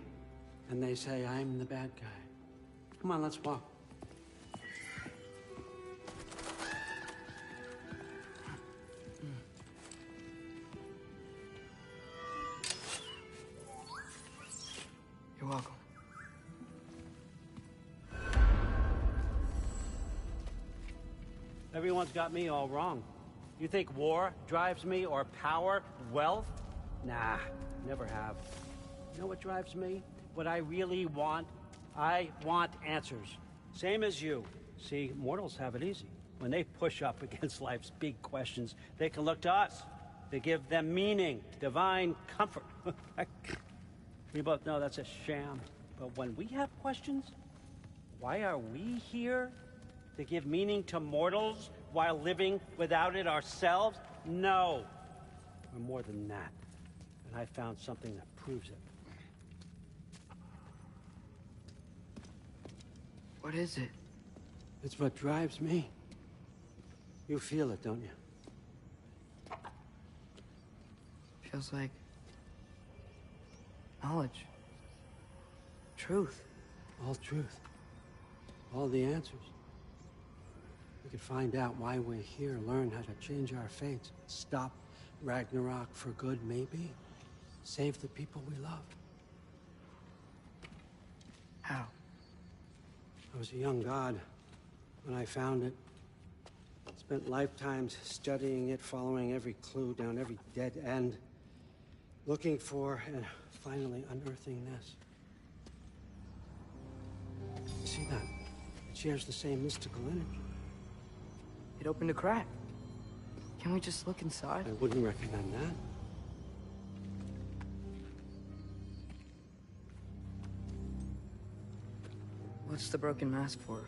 And they say I'm the bad guy. Come on, let's walk.
You're welcome.
Everyone's got me all wrong. You think war drives me, or power, wealth? Nah, never have. You know what drives me? What I really want? I want answers. Same as you. See, mortals have it easy. When they push up against life's big questions, they can look to us. They give them meaning, divine comfort. We both know that's a sham. But when we have questions, why are we here? To give meaning to mortals while living without it ourselves? No. We're more than that. And I found something that proves it.
What is it?
It's what drives me. You feel it, don't you?
Feels like knowledge. Truth.
All truth. All the answers. We could find out why we're here, learn how to change our fates, stop Ragnarok for good, maybe. Save the people we love.
How?
I was a young god when I found it. Spent lifetimes studying it, following every clue down every dead end, looking for and finally unearthing this. You see that? It shares the same mystical energy.
It opened a crack. Can we just look inside?
I wouldn't recommend that.
What's the broken mask for?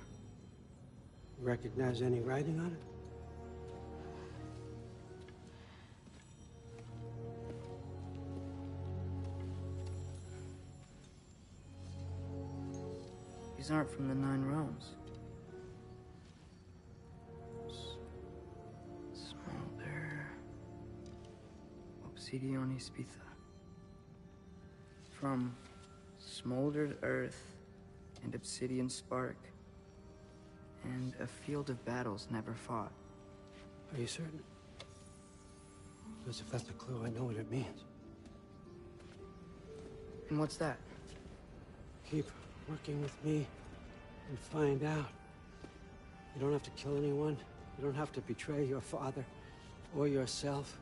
Recognize any writing on it?
These aren't from the 9 realms. Smolder. Obsidione Spitha. From smoldered earth and obsidian spark, and a field of battles never fought.
Are you certain? Because if that's a clue, I know what it means.
And what's that?
Keep working with me and find out. You don't have to kill anyone. You don't have to betray your father or yourself.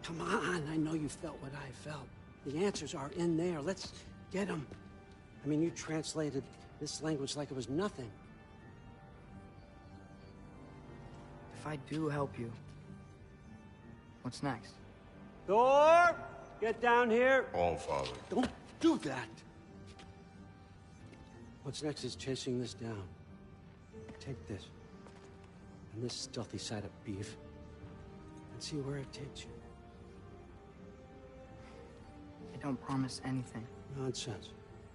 Come on, I know you felt what I felt. The answers are in there. Let's get them. I mean, you translated this language like it was nothing.
If I do help you, what's next?
Thor! Get down here!
All Father.
Don't do that! What's next is chasing this down. Take this, and this stealthy side of beef, and see where it takes you.
I don't promise anything.
Nonsense.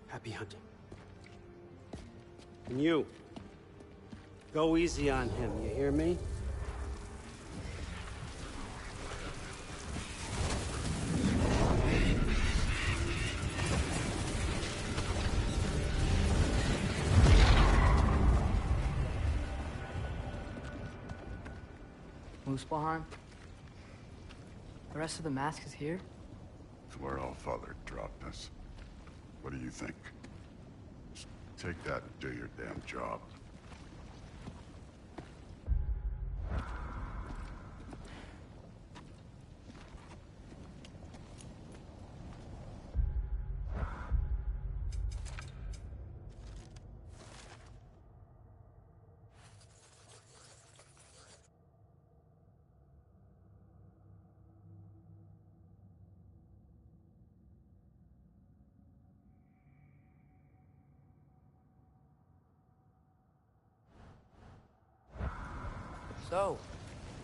Happy hunting. And you, go easy on him, you hear me?
Muspelheim? The rest of the mask is here?
It's where All Father dropped us. What do you think? Just take that and do your damn job.
So,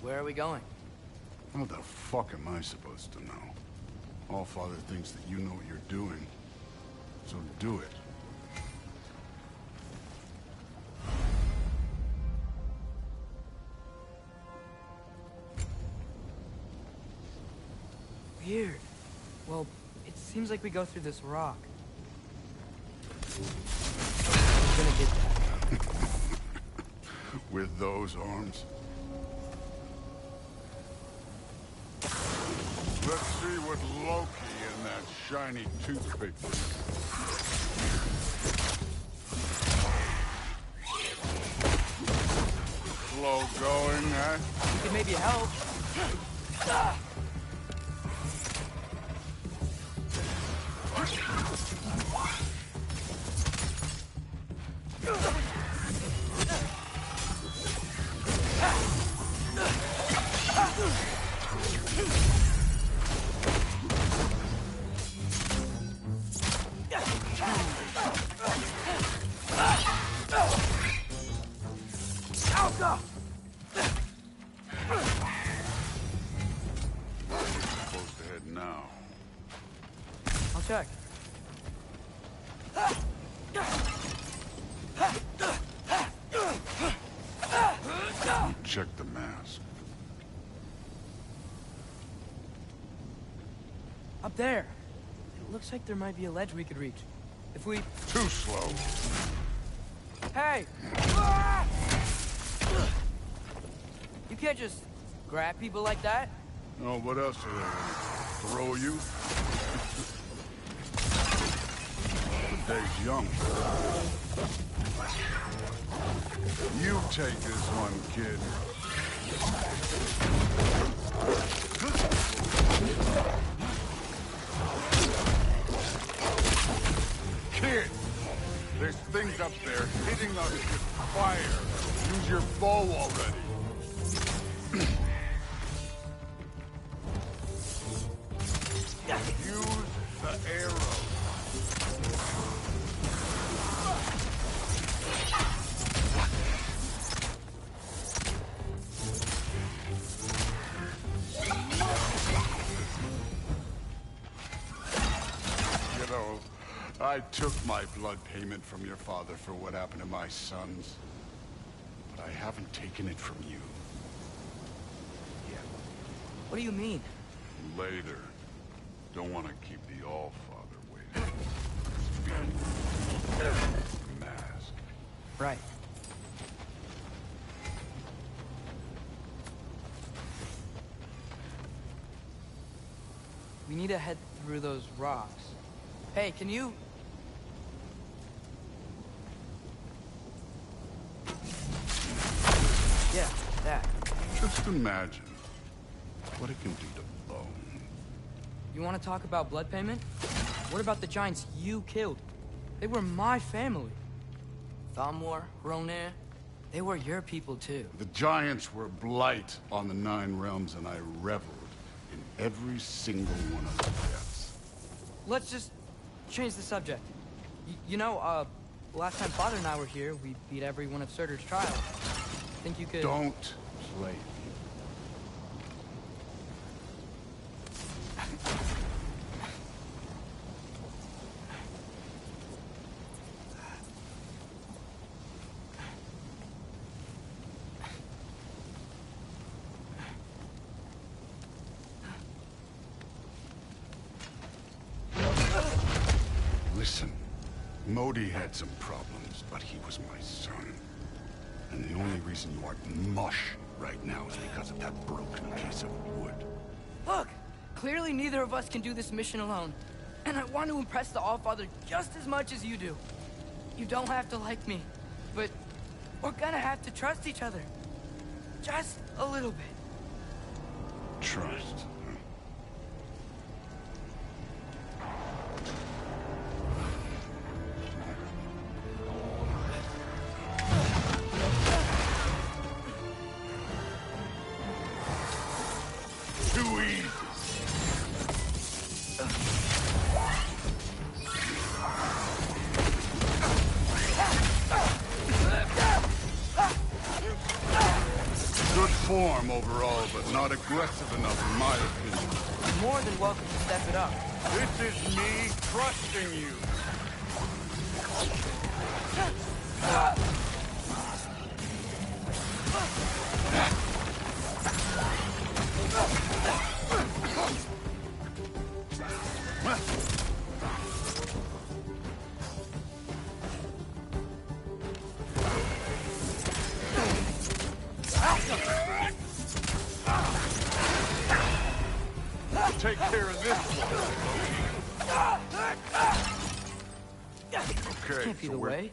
where are we going?
How the fuck am I supposed to know? All Father thinks that you know what you're doing, so do it.
Weird. Well, it seems like we go through this rock. I'm gonna get that.
With those arms? Let's see what Loki and that shiny toothpick do. Slow going, eh?
could maybe help.
Supposed to head now.
I'll check.
Check the mask.
Up there. It looks like there might be a ledge we could reach. If we...
Too slow.
Hey! You can't just grab people like that.
Oh, what else are they gonna throw you? The day's young. You take this one, kid. Kid! There's things up there hitting us with fire. Use your bow already. Use the arrow. You know, I took my blood payment from your father for what happened to my sons. But I haven't taken it from you. Yet.
What do you mean?
Later. Don't want to keep the All-Father waiting. Mask.
Right. We need to head through those rocks. Hey, can you... Yeah, that.
Just imagine what it can do to bone.
You want to talk about blood payment? What about the giants you killed? They were my family. Thamor, Hrungnir, they were your people too.
The giants were blight on the Nine Realms, and I reveled in every single one of their deaths.
Let's just change the subject. Last time Father and I were here, we beat every one of Surtur's trials. Think you could...
Don't play me. Listen, Modi had some problems, but he was my son. And the only reason you aren't mush right now is because of that broken piece of wood.
Look! Clearly neither of us can do this mission alone. And I want to impress the Allfather just as much as you do. You don't have to like me, but we're gonna have to trust each other. Just a little bit.
Trust. Too easy. Good form overall, but not aggressive enough in my opinion.
You're more than welcome to step it up.
This is me trusting you. Take care of this one. Okay,
Can't be
so
the
we're...
way.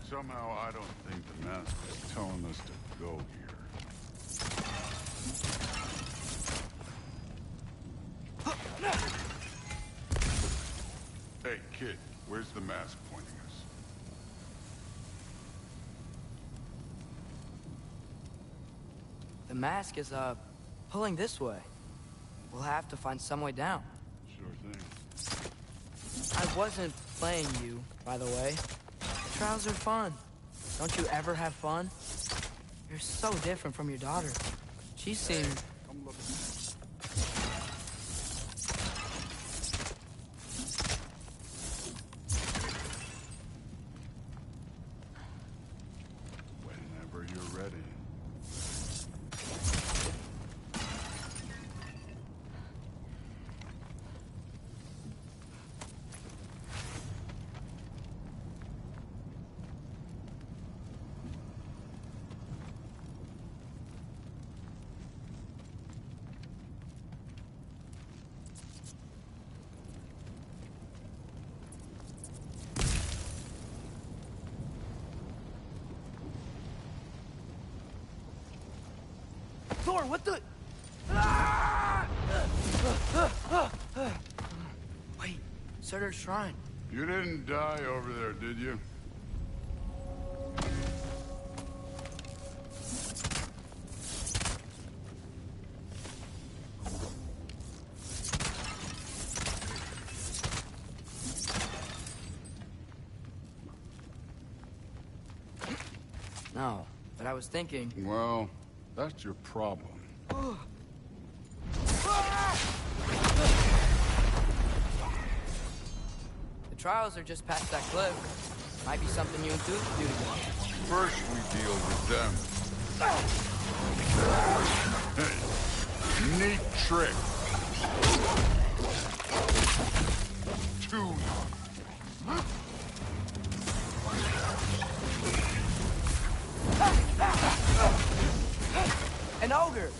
So Somehow, I don't think the mask is telling us to go here. Hey, kid, where's the mask pointing us?
The mask is, pulling this way. We'll have to find some way down.
Sure thing.
I wasn't playing you, by the way. Trials are fun. Don't you ever have fun? You're so different from your daughter. She seemed...
Come look. Whenever you're ready.
Thor, what the... Wait, Surtur's shrine.
You didn't die over there, did you?
No, but I was thinking...
Well, that's your problem.
The trials are just past that cliff. Might be something you and Duke can do together.
First, we deal with them. Hey, neat trick. Too
An ogre!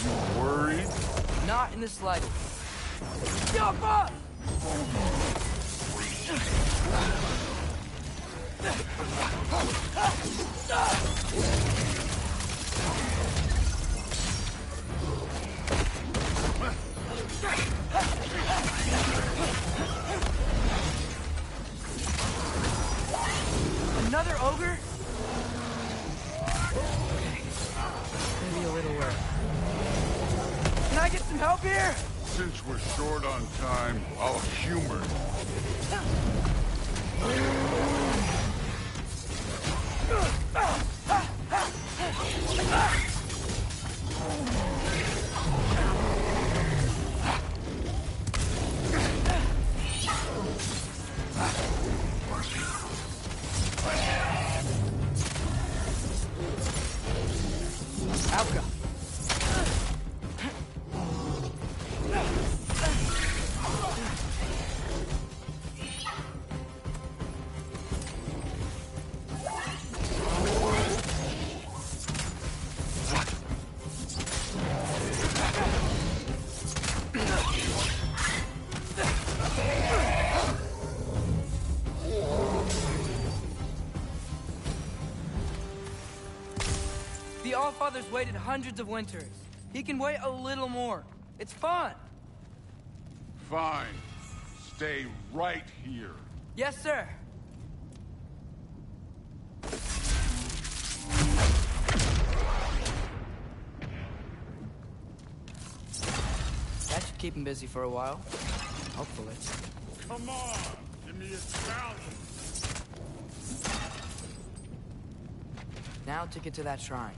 You worried?
Not in the slightest. Jump up! Another ogre? Okay. Maybe a little work. Can I get some help here?
Since we're short on time, I'll humor
Alka. The Allfather's waited hundreds of winters. He can wait a little more. It's fun.
Fine. Stay right here.
Yes, sir. That should keep him busy for a while. Hopefully.
Come on! Give me a challenge!
Now to get to that shrine.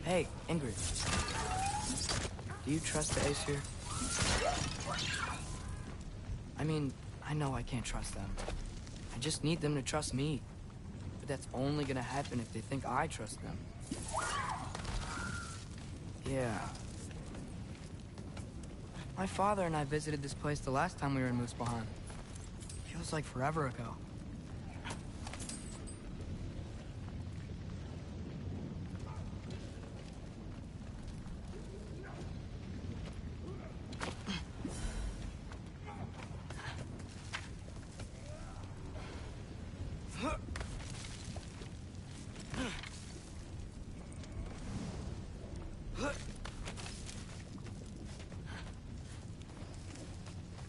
Hey, Ingrid. Do you trust the Aesir? I mean, I know I can't trust them. I just need them to trust me. But that's only gonna happen if they think I trust them. Yeah. My father and I visited this place the last time we were in Muspelheim. Feels like forever ago.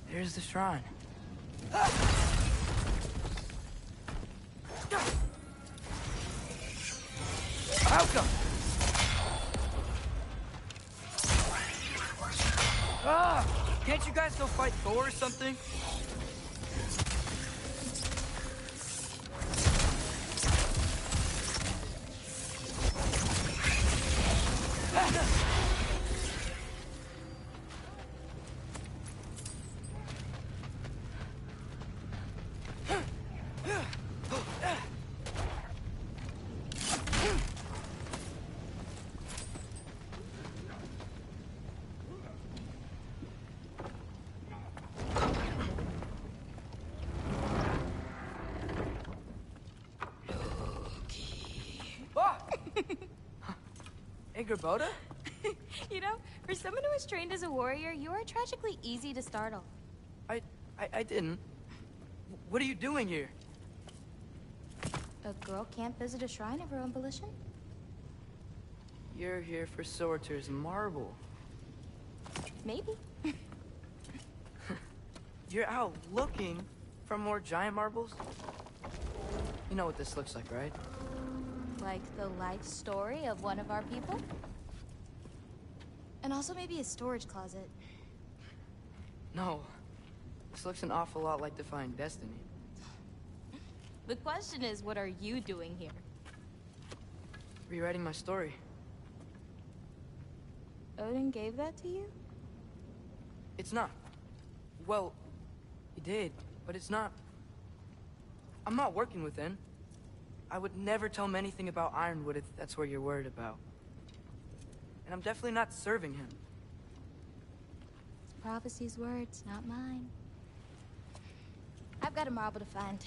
Here's the shrine. Outcome! Ah! Can't you guys go fight Thor or something? Hey, Gerboda?
You know, for someone who was trained as a warrior, you are tragically easy to startle.
I didn't. What are you doing here?
A girl can't visit a shrine of her own volition?
You're here for Sorter's marble.
Maybe.
You're out looking for more giant marbles? You know what this looks like, right?
Like the life story of one of our people? And also maybe a storage closet.
No. This looks an awful lot like Defying Destiny.
The question is, what are you doing here?
Rewriting my story.
Odin gave that to you?
It's not. Well, he did, but it's not. I'm not working with him. I would never tell him anything about Ironwood if that's what you're worried about. And I'm definitely not serving him.
It's prophecy's words, not mine. I've got a marble to find.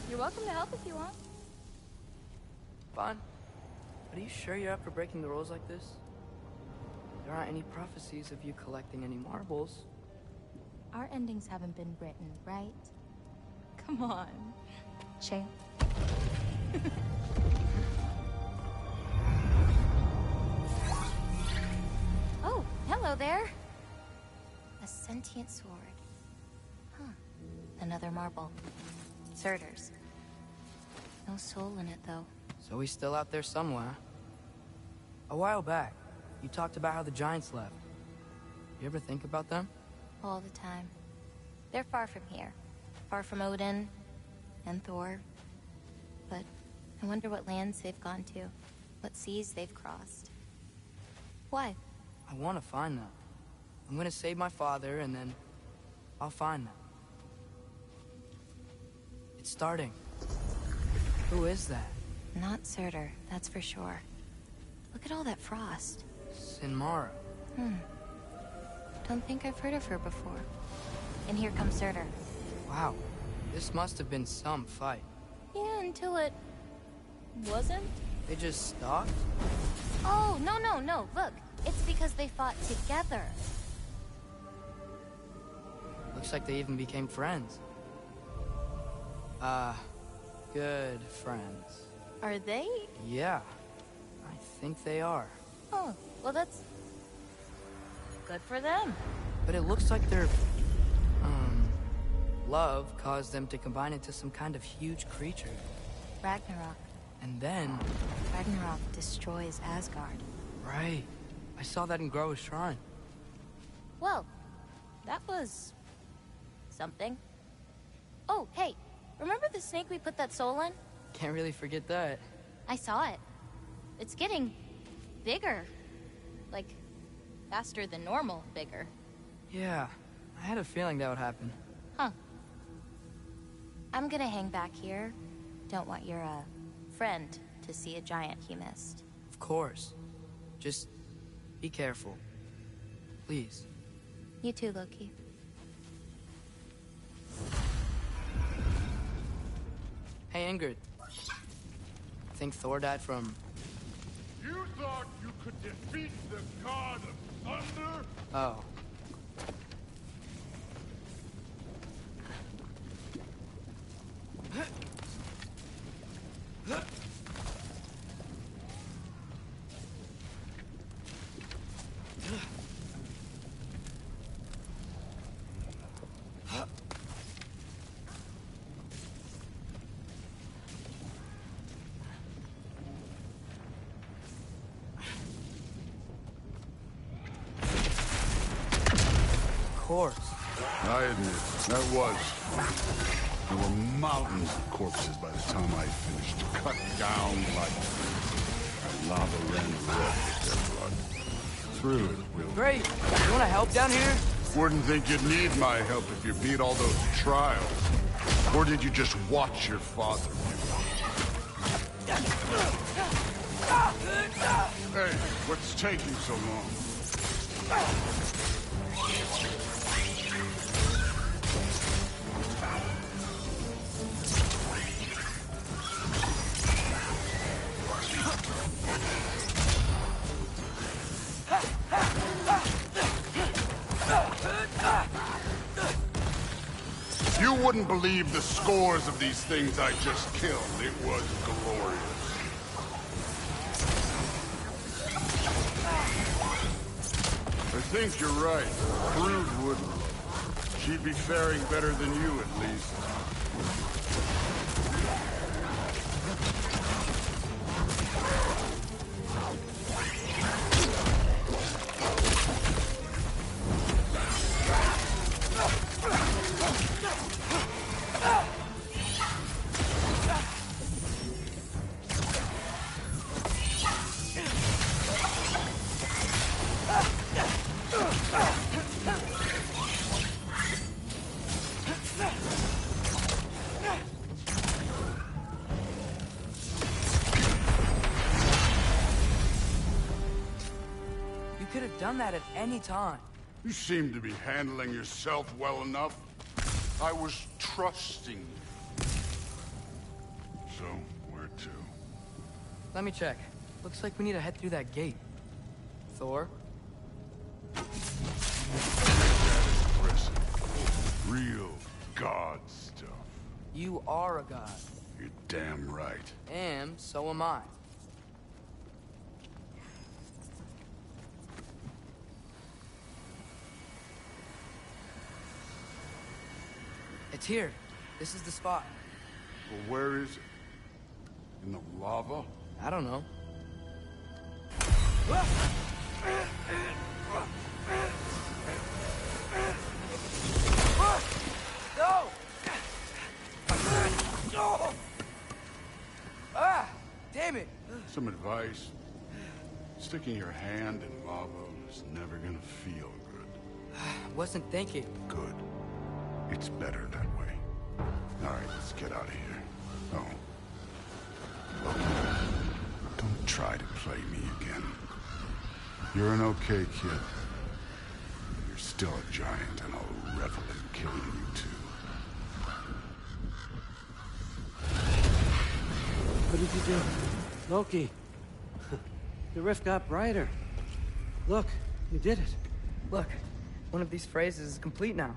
You're welcome to help if you want.
Fine. But are you sure you're up for breaking the rules like this? There aren't any prophecies of you collecting any marbles.
Our endings haven't been written, right? Come on, champ. Oh, hello there. A sentient sword. Huh. Another marble. Surtur's. No soul in it, though.
So he's still out there somewhere. A while back, you talked about how the giants left. You ever think about them?
All the time. They're far from here. Far from Odin and Thor. But I wonder what lands they've gone to. What seas they've crossed. Why?
I want to find them. I'm gonna save my father, and then I'll find them. It's starting. Who is that?
Not Surtur, that's for sure. Look at all that frost.
Sinmara.
Don't think I've heard of her before. And here comes Surtur.
Wow. This must have been some fight.
Yeah, until it... wasn't?
They just stopped?
Oh, no. Look, it's because they fought together.
Looks like they even became friends. Good friends.
Are they?
Yeah, I think they are.
Oh, well that's... good for them.
But it looks like their... love caused them to combine into some kind of huge creature.
Ragnarok.
And then...
Ragnarok destroys Asgard.
Right. I saw that in Groa's shrine.
Well, that was... something. Oh, hey, remember the snake we put that soul in?
Can't really forget that.
I saw it. It's getting bigger. Like, faster than normal bigger.
Yeah, I had a feeling that would happen.
Huh. I'm gonna hang back here. Don't want your, friend to see a giant he missed.
Of course. Just be careful. Please.
You too, Loki.
Hey, Ingrid. Think Thor died from...
You thought you could defeat the god of thunder?
Oh. course.
I admit, that was. There were mountains of corpses by the time I finished, cut down like lava ran red with their blood. Through it, Will.
Great. You wanna help down here?
Wouldn't think you'd need my help if you beat all those trials. Or did you just watch your father? Hey, what's taking so long? You wouldn't believe the scores of these things I just killed. It was glorious. I think you're right. Brood wouldn't. She'd be faring better than you, at least.
You could have done that at any time.
You seem to be handling yourself well enough. I was trusting you. So, where to?
Let me check. Looks like we need to head through that gate. Thor?
That is impressive. Real god stuff.
You are a god.
You're damn right.
And so am I. It's here. This is the spot.
Well, where is it? In the lava?
I don't know. No! No! Ah! Damn it!
Some advice. Sticking your hand in lava is never gonna feel good.
Wasn't thinking.
Good. It's better that way. All right, let's get out of here. Oh. Look, don't try to play me again. You're an okay kid. You're still a giant, and I'll revel in killing you too.
What did you do? Loki. The rift got brighter. Look, you did it.
Look, one of these phrases is complete now.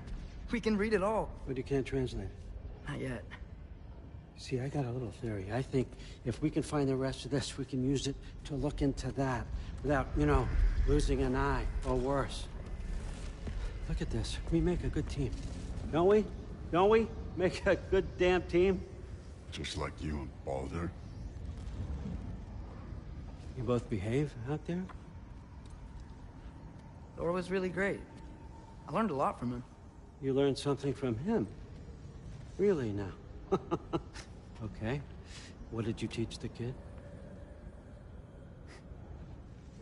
We can read it all.
But you can't translate it.
Not yet.
See, I got a little theory. I think if we can find the rest of this, we can use it to look into that without, you know, losing an eye or worse. Look at this. We make a good team. Don't we? Don't we? Make a good damn team?
Just like you and Baldur.
You both behave out there?
Thor was really great. I learned a lot from him.
You learned something from him? Really now? Okay. What did you teach the kid?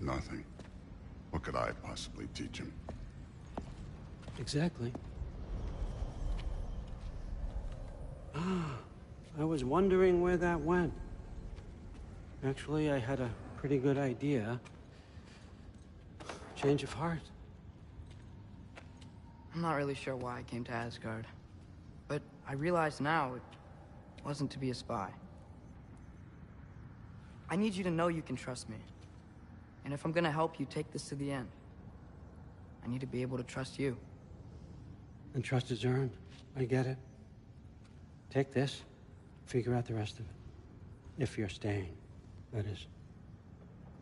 Nothing. What could I possibly teach him?
Exactly. I was wondering where that went. Actually, I had a pretty good idea. Change of heart.
I'm not really sure why I came to Asgard. But I realize now it wasn't to be a spy. I need you to know you can trust me. And if I'm gonna help you take this to the end, I need to be able to trust you.
And trust is earned. I get it. Take this. Figure out the rest of it. If you're staying, that is.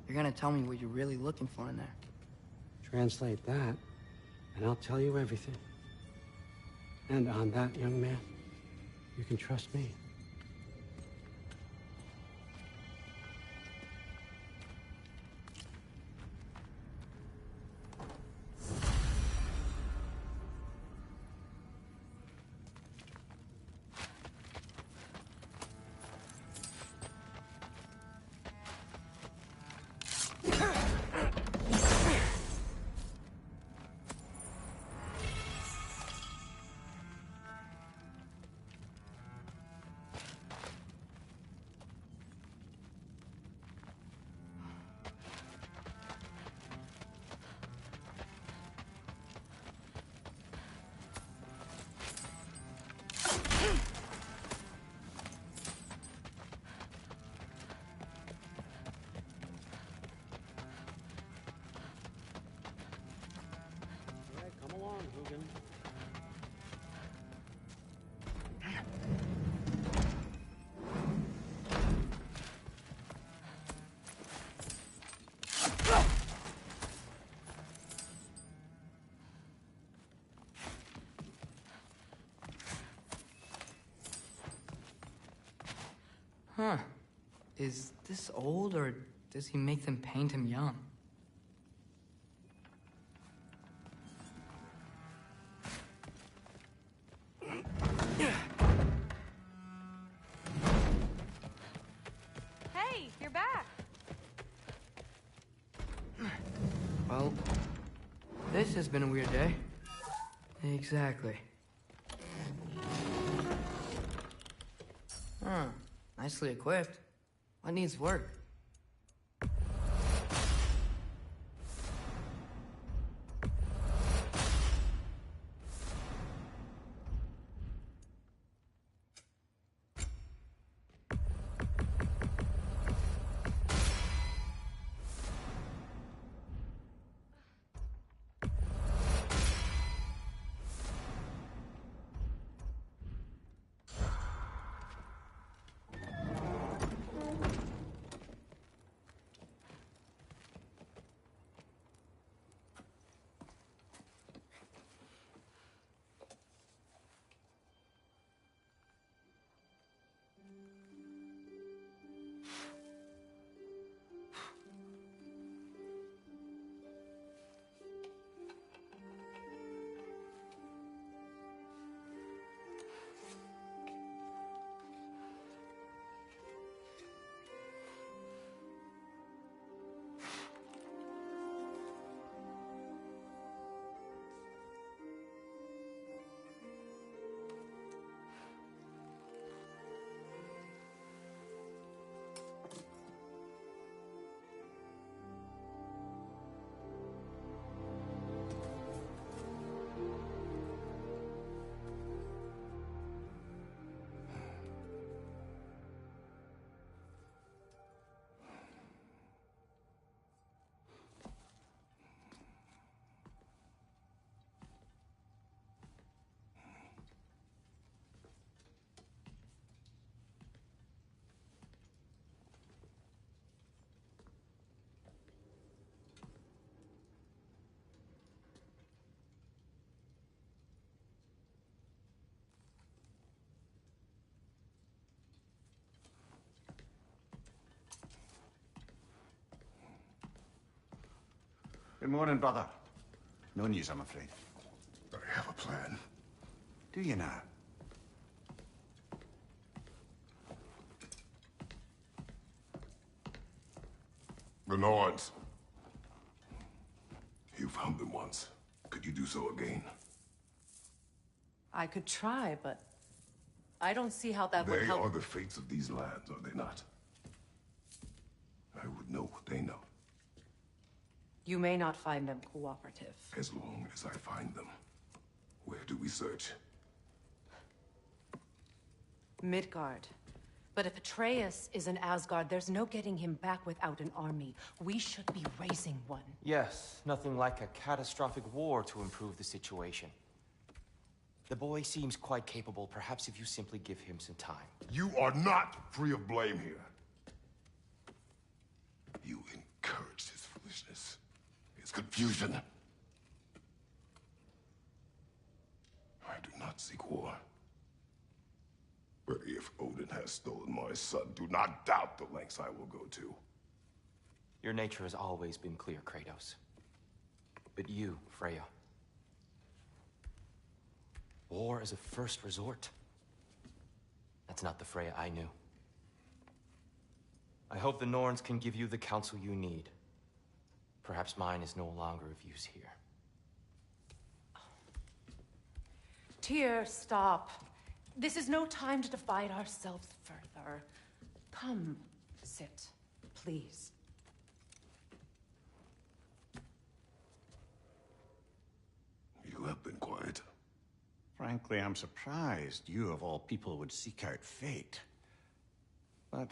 You're gonna tell me what you're really looking for in there.
Translate that, and I'll tell you everything. And on that, young man, you can trust me.
Huh. Is this old, or does he make them paint him young?
Hey, you're back.
Well, this has been a weird day. Exactly. Huh. Nicely equipped. What needs work?
Good morning, brother. No news, I'm afraid.
I have a plan.
Do you now?
The Norns. You found them once. Could you do so again?
I could try, but I don't see how that would
They
help.
are the fates of these lands, are they not? I would know what they know.
You may not find them cooperative.
As long as I find them. Where do we search?
Midgard. But if Atreus is in Asgard, there's no getting him back without an army. We should be raising one.
Yes, nothing like a catastrophic war to improve the situation. The boy seems quite capable. Perhaps if you simply give him some time.
You are not free of blame here. You encouraged his foolishness, his confusion. I do not seek war. But if Odin has stolen my son, do not doubt the lengths I will go to.
Your nature has always been clear, Kratos. But you, Freya. War is a first resort. That's not the Freya I knew. I hope the Norns can give you the counsel you need. Perhaps mine is no longer of use here.
Tyr, stop. This is no time to divide ourselves further. Come, sit, please.
You have been quiet.
Frankly, I'm surprised you, of all people, would seek out fate. But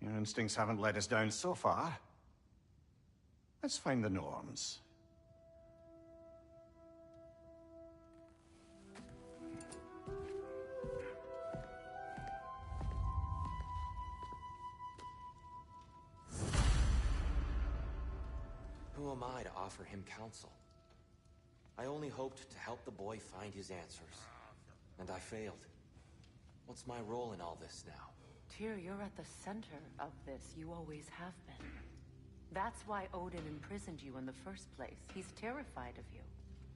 your instincts haven't let us down so far. Let's find the Norns.
Who am I to offer him counsel? I only hoped to help the boy find his answers. And I failed. What's my role in all this now?
Tyr, you're at the center of this. You always have been. That's why Odin imprisoned you in the first place. He's terrified of you.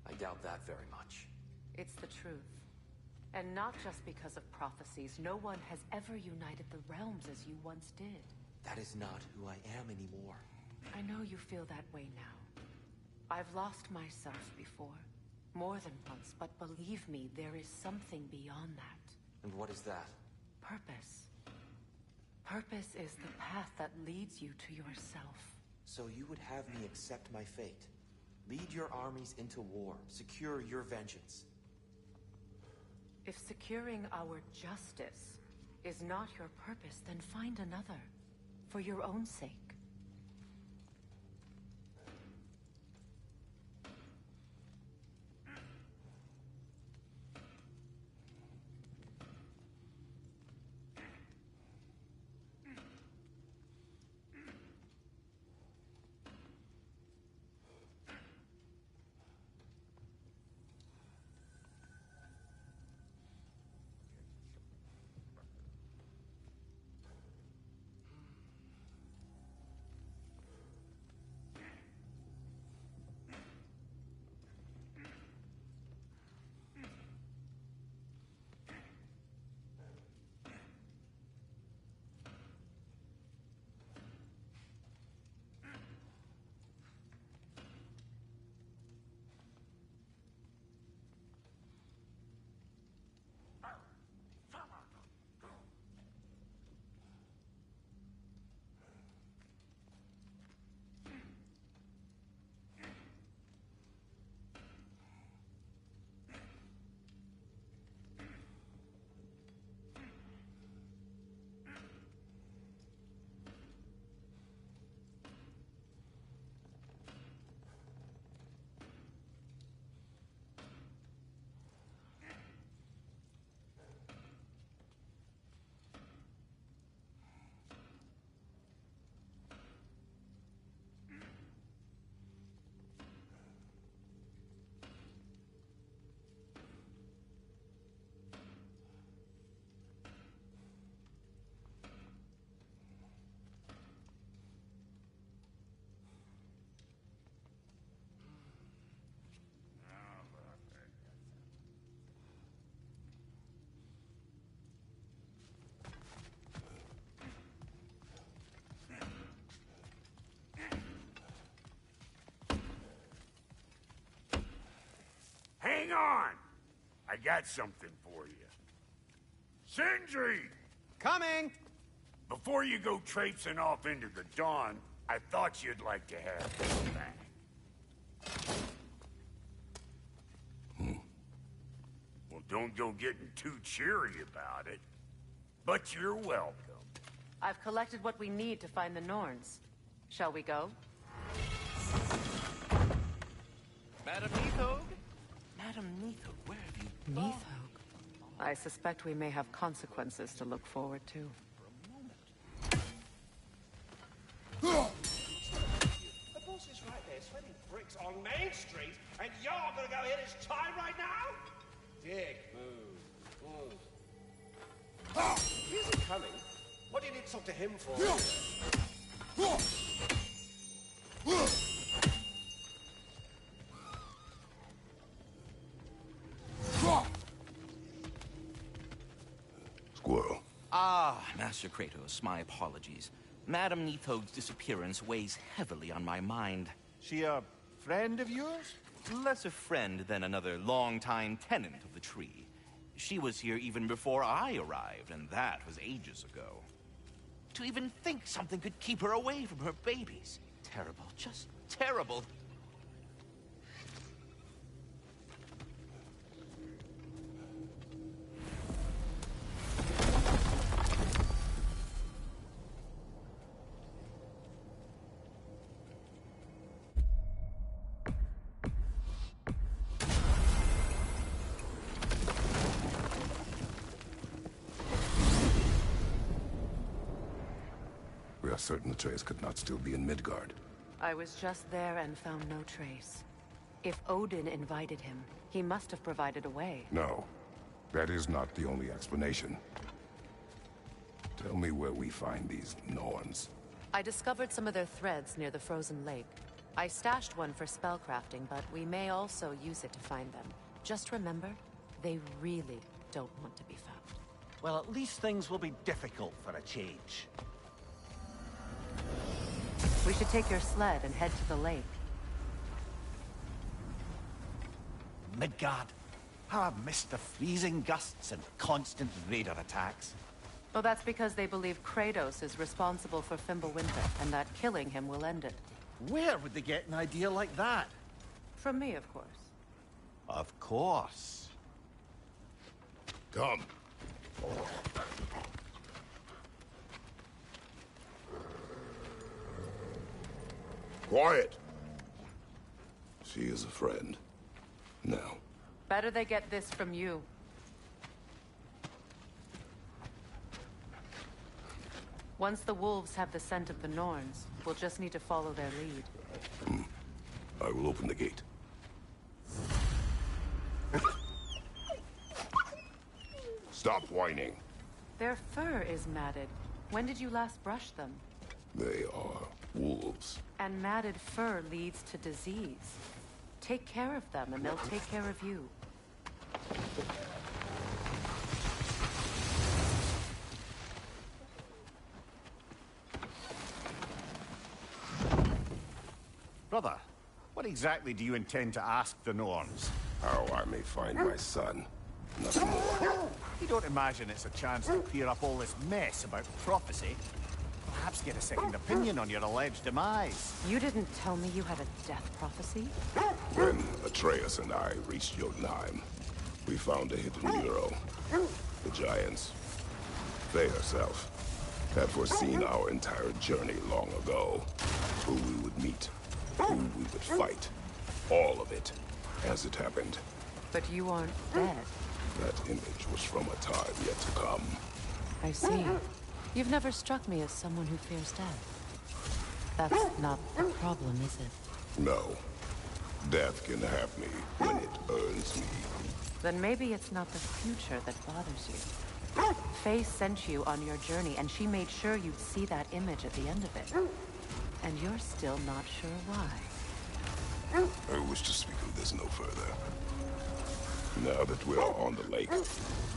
I doubt that very much.
It's the truth. And not just because of prophecies. No one has ever united the realms as you once did.
That is not who I am anymore.
I know you feel that way now. I've lost myself before. More than once, but believe me, there is something beyond that.
And what is that?
Purpose. Purpose is the path that leads you to yourself.
So you would have me accept my fate? Lead your armies into war, secure your vengeance.
If securing our justice is not your purpose, then find another. For your own sake.
Hang on! I got something for you. Sindri!
Coming!
Before you go traipsing off into the dawn, I thought you'd like to have this back. Well, don't go getting too cheery about it. But you're welcome.
I've collected what we need to find the Norns. Shall we go?
Madam Neathog? Madam Neathog, where have you gone?
Neathog? I suspect we may have consequences to look forward to.
The boss is right there, sweating bricks on Main Street, and you're gonna go hit his time right now? Dick, move. Here's he coming. What do you need to talk to him for?
Squirrel.
Ah, Master Kratos, my apologies. Madam Neathog's disappearance weighs heavily on my mind.
She a friend of yours?
Less a friend than another longtime tenant of the tree. She was here even before I arrived, and that was ages ago. To even think something could keep her away from her babies. Terrible, just terrible.
We are certain Atreus could not still be in Midgard.
I was just there and found no trace. If Odin invited him, he must have provided a way.
No, that is not the only explanation. Tell me where we find these Norns?
I discovered some of their threads near the frozen lake. I stashed one for spellcrafting, but we may also use it to find them. Just remember, they really don't want to be found.
Well, at least things will be difficult for a change.
We should take your sled and head to the lake.
Midgard. How I've missed the freezing gusts and constant raider attacks.
Well, that's because they believe Kratos is responsible for Fimbulwinter, and that killing him will end it.
Where would they get an idea like that?
From me, of course.
Of course.
Come. Quiet. She is a friend. Now.
Better they get this from you. Once the wolves have the scent of the Norns, we'll just need to follow their lead.
I will open the gate. Stop whining.
Their fur is matted. When did you last brush them?
They are wolves.
And matted fur leads to disease. Take care of them, and they'll take care of you.
Brother, what exactly do you intend to ask the Norns?
How I may find my son. Nothing more.
You don't imagine it's a chance to clear up all this mess about prophecy? Perhaps get a second opinion on your alleged demise.
You didn't tell me you had a death prophecy?
When Atreus and I reached Jotunheim, we found a hidden mural. The giants, they herself, had foreseen our entire journey long ago. Who we would meet, who we would fight. All of it, as it happened.
But you aren't dead.
That image was from a time yet to come.
I see. You've never struck me as someone who fears death. That's not the problem, is it?
No. Death can have me when it earns me.
Then maybe it's not the future that bothers you. Faye sent you on your journey, and she made sure you'd see that image at the end of it. And you're still not sure why.
I wish to speak of this no further. Now that we are on the lake,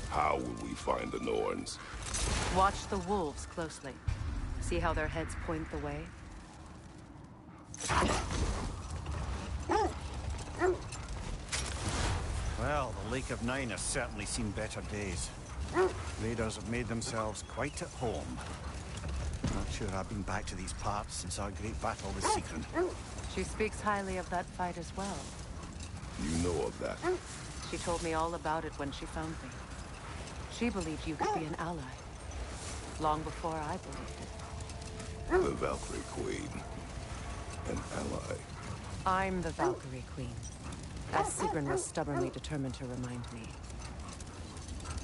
how will we find the Norns?
Watch the wolves closely. See how their heads point the way?
Well, the Lake of Nine has certainly seen better days. Raiders have made themselves quite at home. Not sure I've been back to these parts since our great battle with Sigrun.
She speaks highly of that fight as well.
You know of that?
She told me all about it when she found me. She believed you could be an ally. Long before I believed it.
The Valkyrie Queen. An ally.
I'm the Valkyrie Queen. As Sigrun was stubbornly determined to remind me.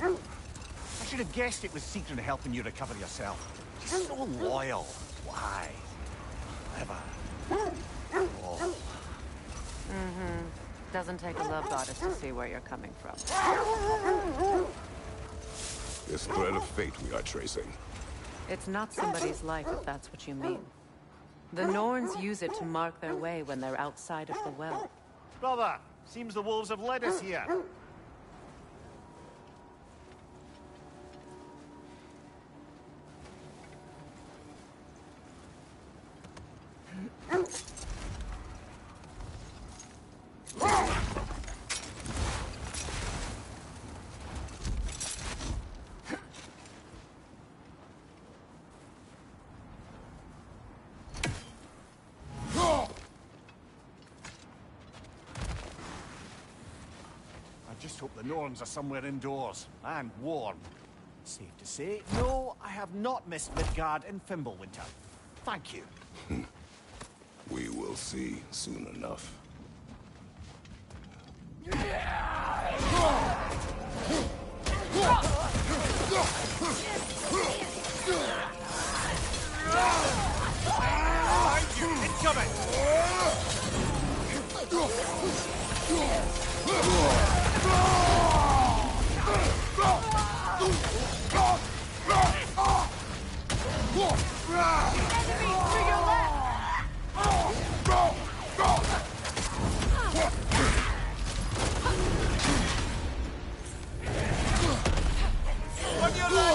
I should have guessed it was Sigrun helping you recover yourself. She's so loyal. Why? Clever. Oh.
Doesn't take a love goddess to see where you're coming from.
This thread of fate we are tracing.
It's not somebody's life, if that's what you mean. The Norns use it to mark their way when they're outside of the well.
Brother, seems the wolves have led us here.
I just hope the Norns are somewhere indoors and warm. Safe to say, no, I have not missed Midgard in Fimbulwinter. Thank you.
We will see soon enough.
Incoming!
To your left!
On your left!
Watch your right!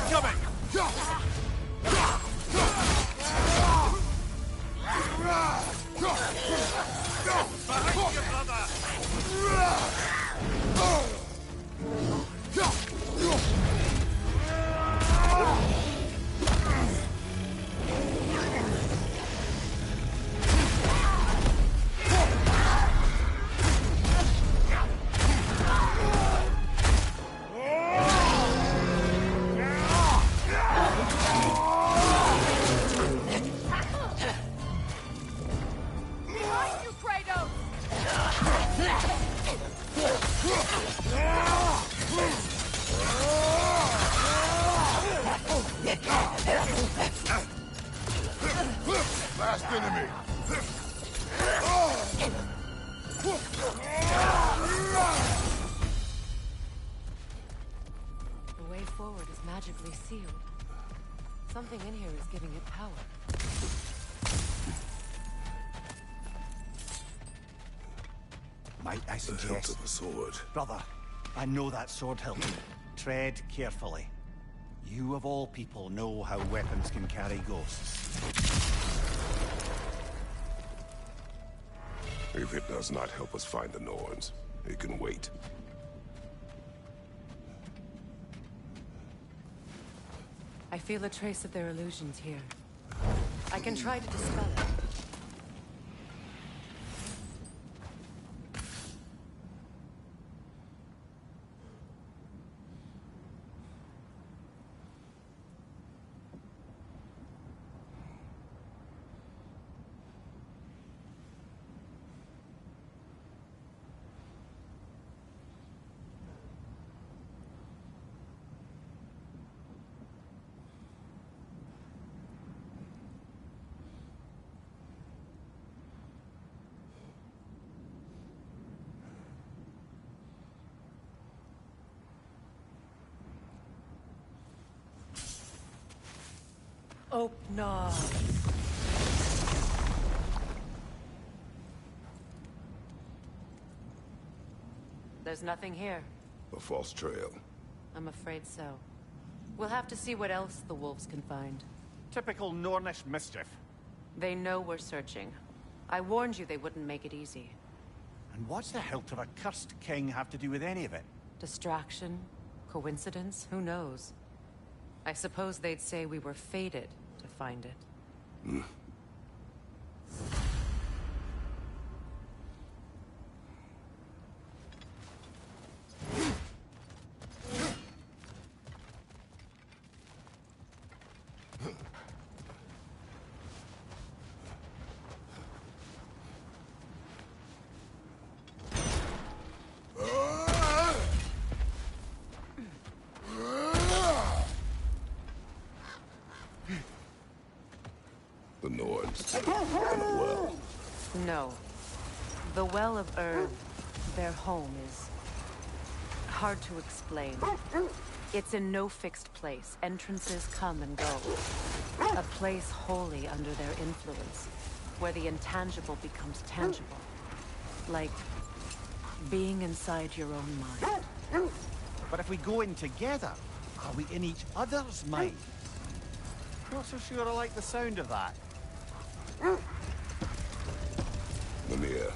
Incoming! Behind you, brother!
Behind you, Kratos!
Last enemy.
The way forward is magically sealed. Something in here is giving it power.
Might I
The hilt
suggest...
of a sword.
Brother, I know that sword hilt. Tread carefully. You of all people know how weapons can carry ghosts.
If it does not help us find the Norns, it can wait.
I feel a trace of their illusions here. I can try to dispel it. Oh, no. There's nothing here.
A false trail.
I'm afraid so. We'll have to see what else the wolves can find.
Typical Nornish mischief.
They know we're searching. I warned you they wouldn't make it easy.
And what's the hilt of a cursed king have to do with any of it?
Distraction? Coincidence? Who knows? I suppose they'd say we were fated to find it.
The Norns. And a well.
No. The Well of Earth, their home, is hard to explain. It's in no fixed place. Entrances come and go. A place wholly under their influence, where the intangible becomes tangible. Like being inside your own mind.
But if we go in together, are we in each other's mind? Not so sure I like the sound of that.
Mimir,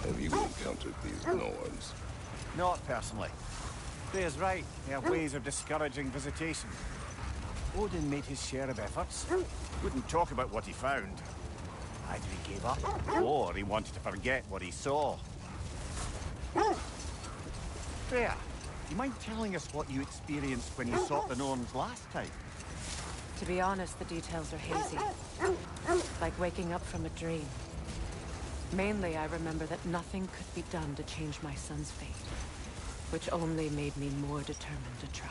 have you encountered these Norns?
Not personally. Freya's right. They have ways of discouraging visitation. Odin made his share of efforts. Wouldn't talk about what he found. Either he gave up, or he wanted to forget what he saw. Freya, do you mind telling us what you experienced when you sought the Norns last time?
To be honest, the details are hazy. Like waking up from a dream. Mainly, I remember that nothing could be done to change my son's fate. which only made me more determined to try.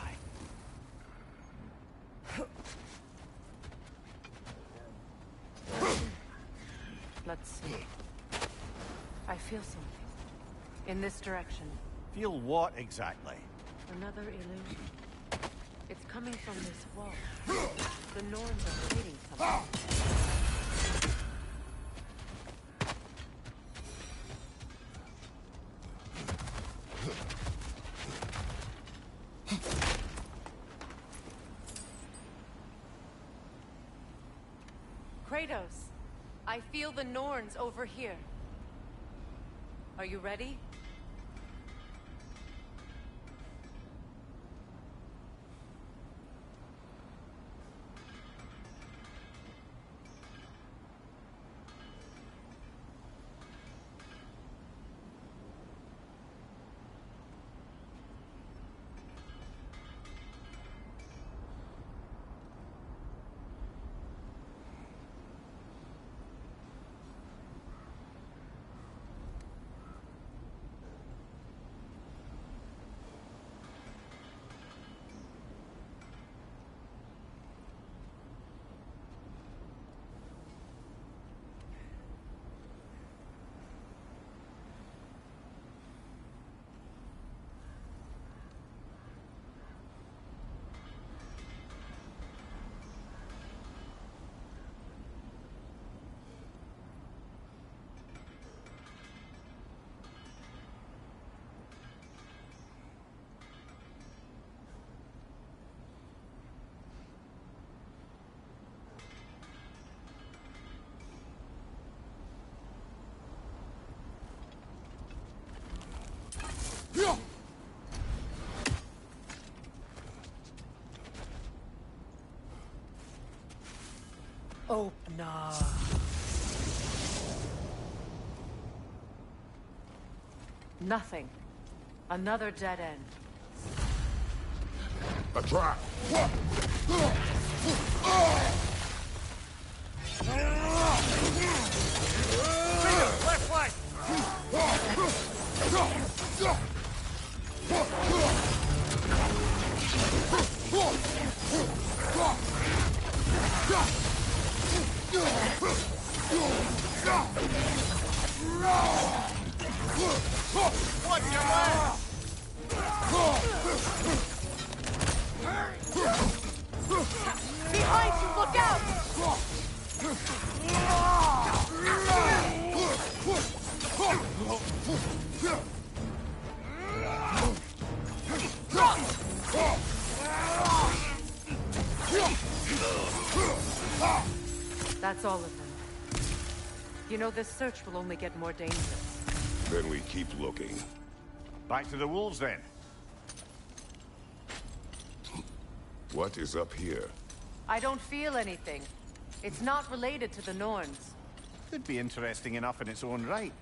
Let's see. I feel something. In this direction.
Feel what exactly?
Another illusion. It's coming from this wall. The Norns are hiding something. Kratos, I feel the Norns over here. Are you ready? Oh, no. Nothing. Another dead end.
A trap!
Left leg!
Watch your back!
Behind you, look out! That's all of them. You know, this search will only get more dangerous.
Then we keep looking.
Back to the wolves, then.
What is up here?
I don't feel anything. It's not related to the Norns.
Could be interesting enough in its own right.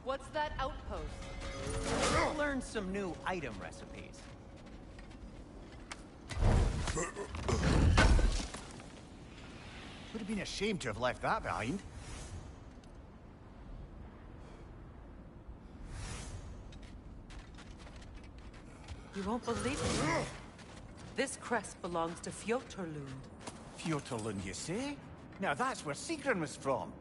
What's that outpost?
Learn some new item recipes. Would have been a shame to have left that behind.
You won't believe it. This crest belongs to Fjotorlund.
Fjotorlund, you say? Now that's where Sigrun was from.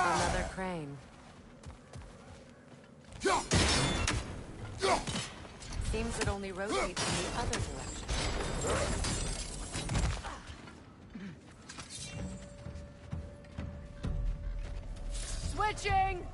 Another crane. Seems it only rotates in the other direction. Switching!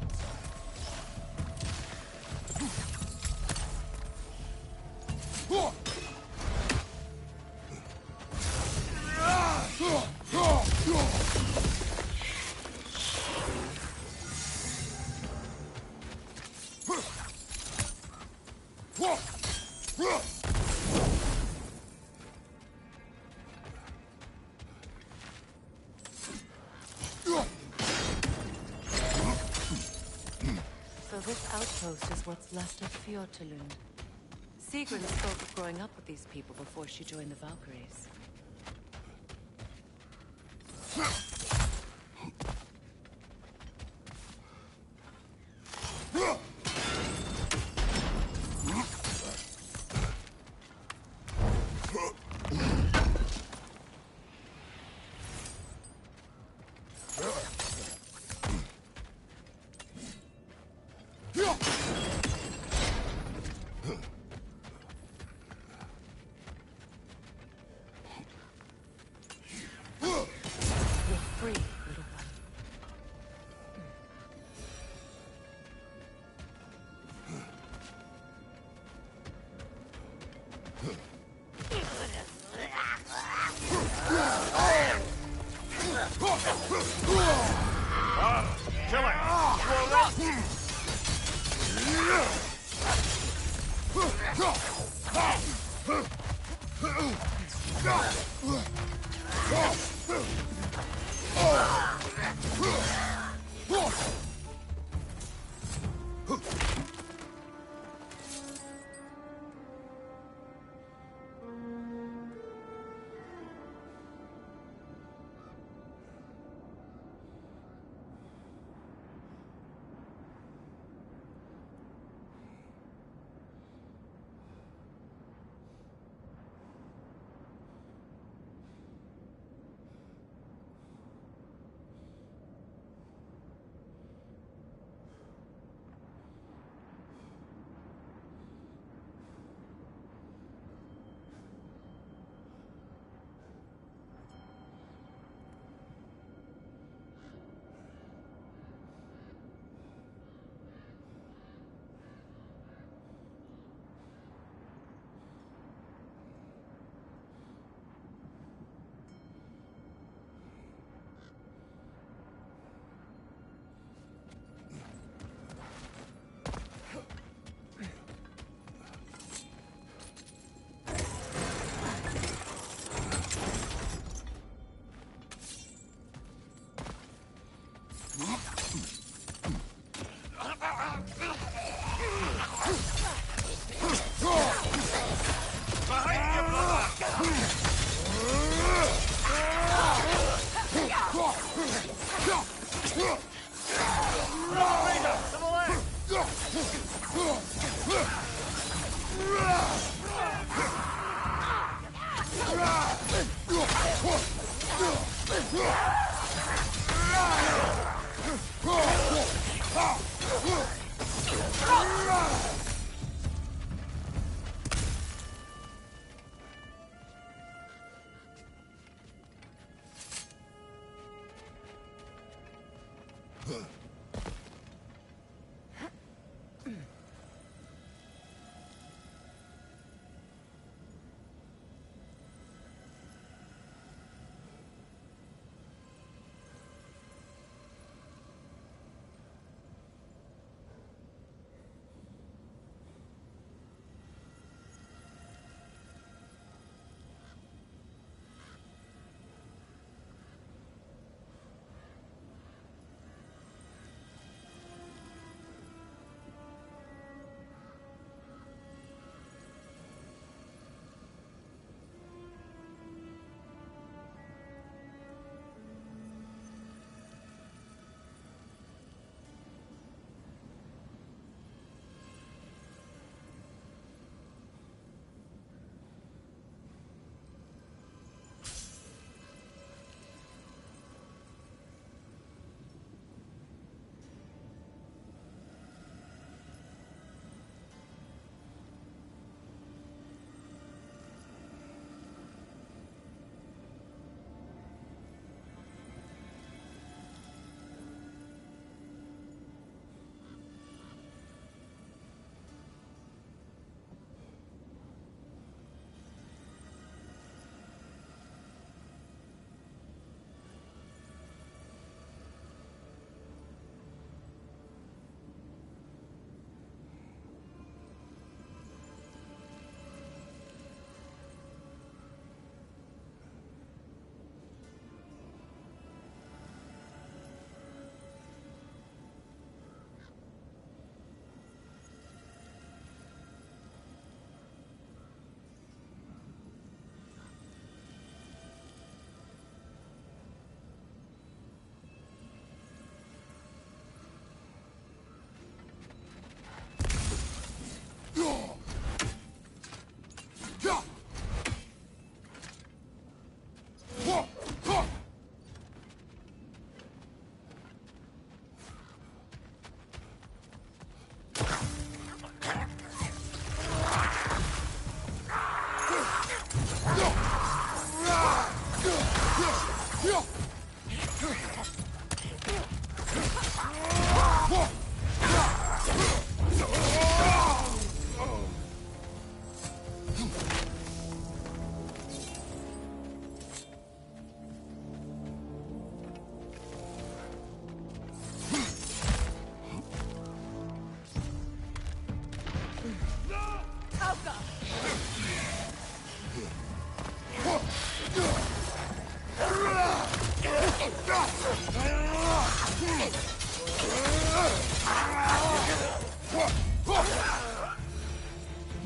So this outpost is what's left of Fjotorlund. Sigrun spoke of growing up with these people before she joined the Valkyries.
Kill it!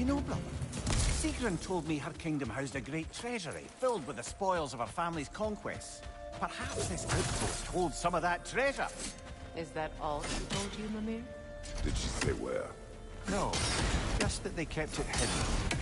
know, brother. Sigrun told me her kingdom housed a great treasury, filled with the spoils of her family's conquests. Perhaps this outpost holds some of that treasure.
Is that all she told you, Mimir?
Did she say where?
No, just that they kept it hidden.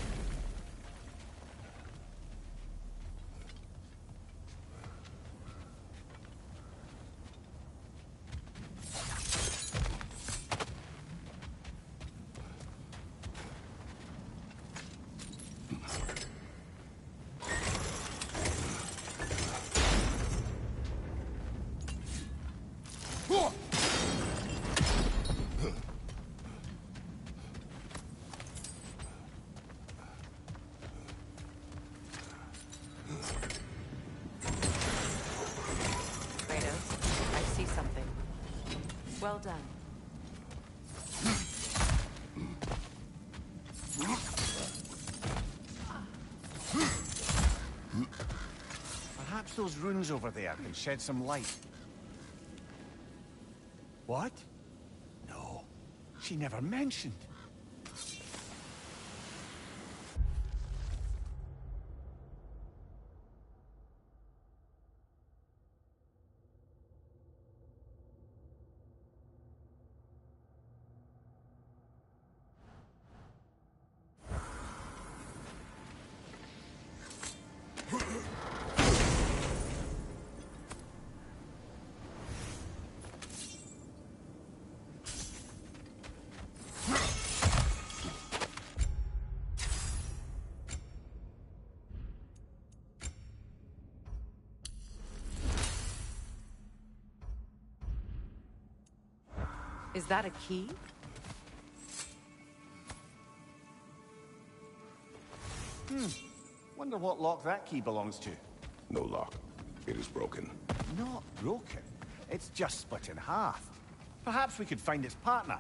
Well done.
Perhaps those runes over there can shed some light. What? No, she never mentioned.
Is that a key?
Wonder what lock that key belongs to.
No lock. It is broken.
Not broken. It's just split in half. Perhaps we could find its partner.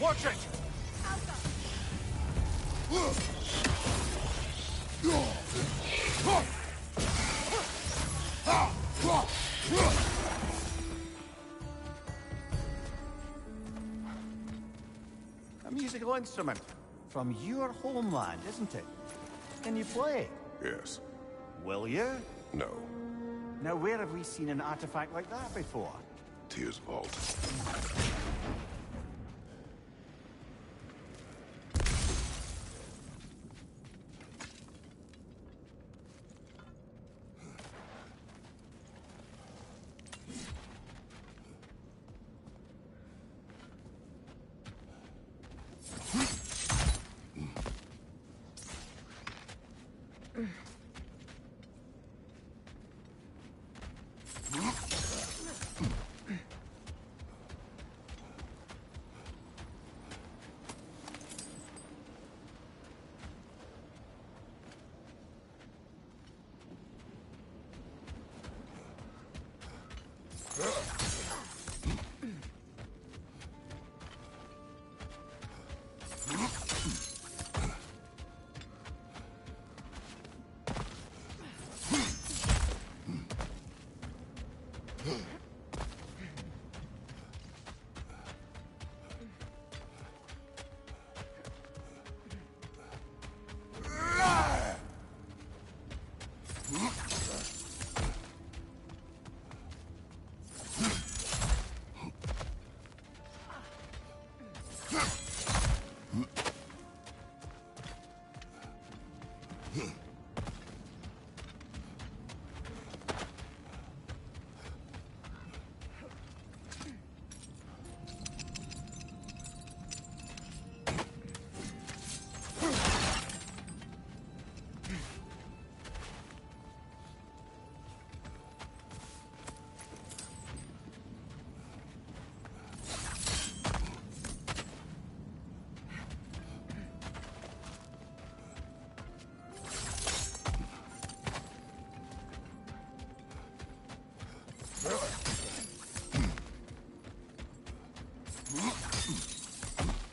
Watch it!
A musical instrument from your homeland, isn't it? Can you play?
Yes.
Will you?
No.
Now, where have we seen an artifact like that before?
Tyr's vault.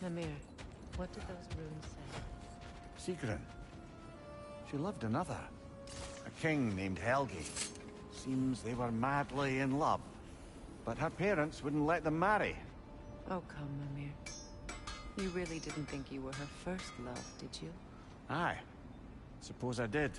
Mimir, what did those runes say?
Sigrun. She loved another. A king named Helgi. Seems they were madly in love. But her parents wouldn't let them marry.
Oh, come, Mimir. You really didn't think you were her first love, did you?
Aye. Suppose I did.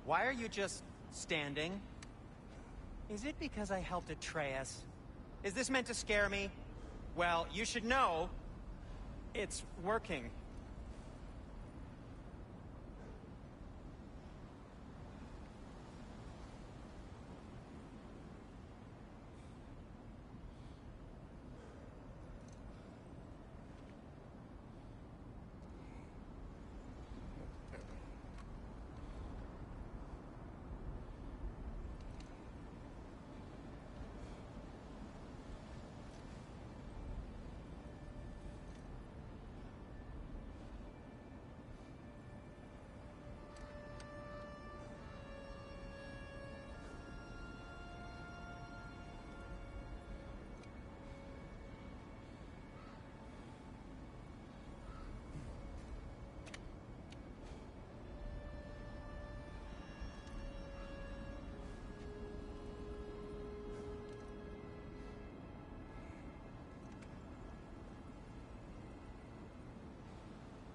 Why are you just standing? Is it because I helped Atreus? Is this meant to scare me? Well, you should know, it's working.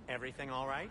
Everything all right?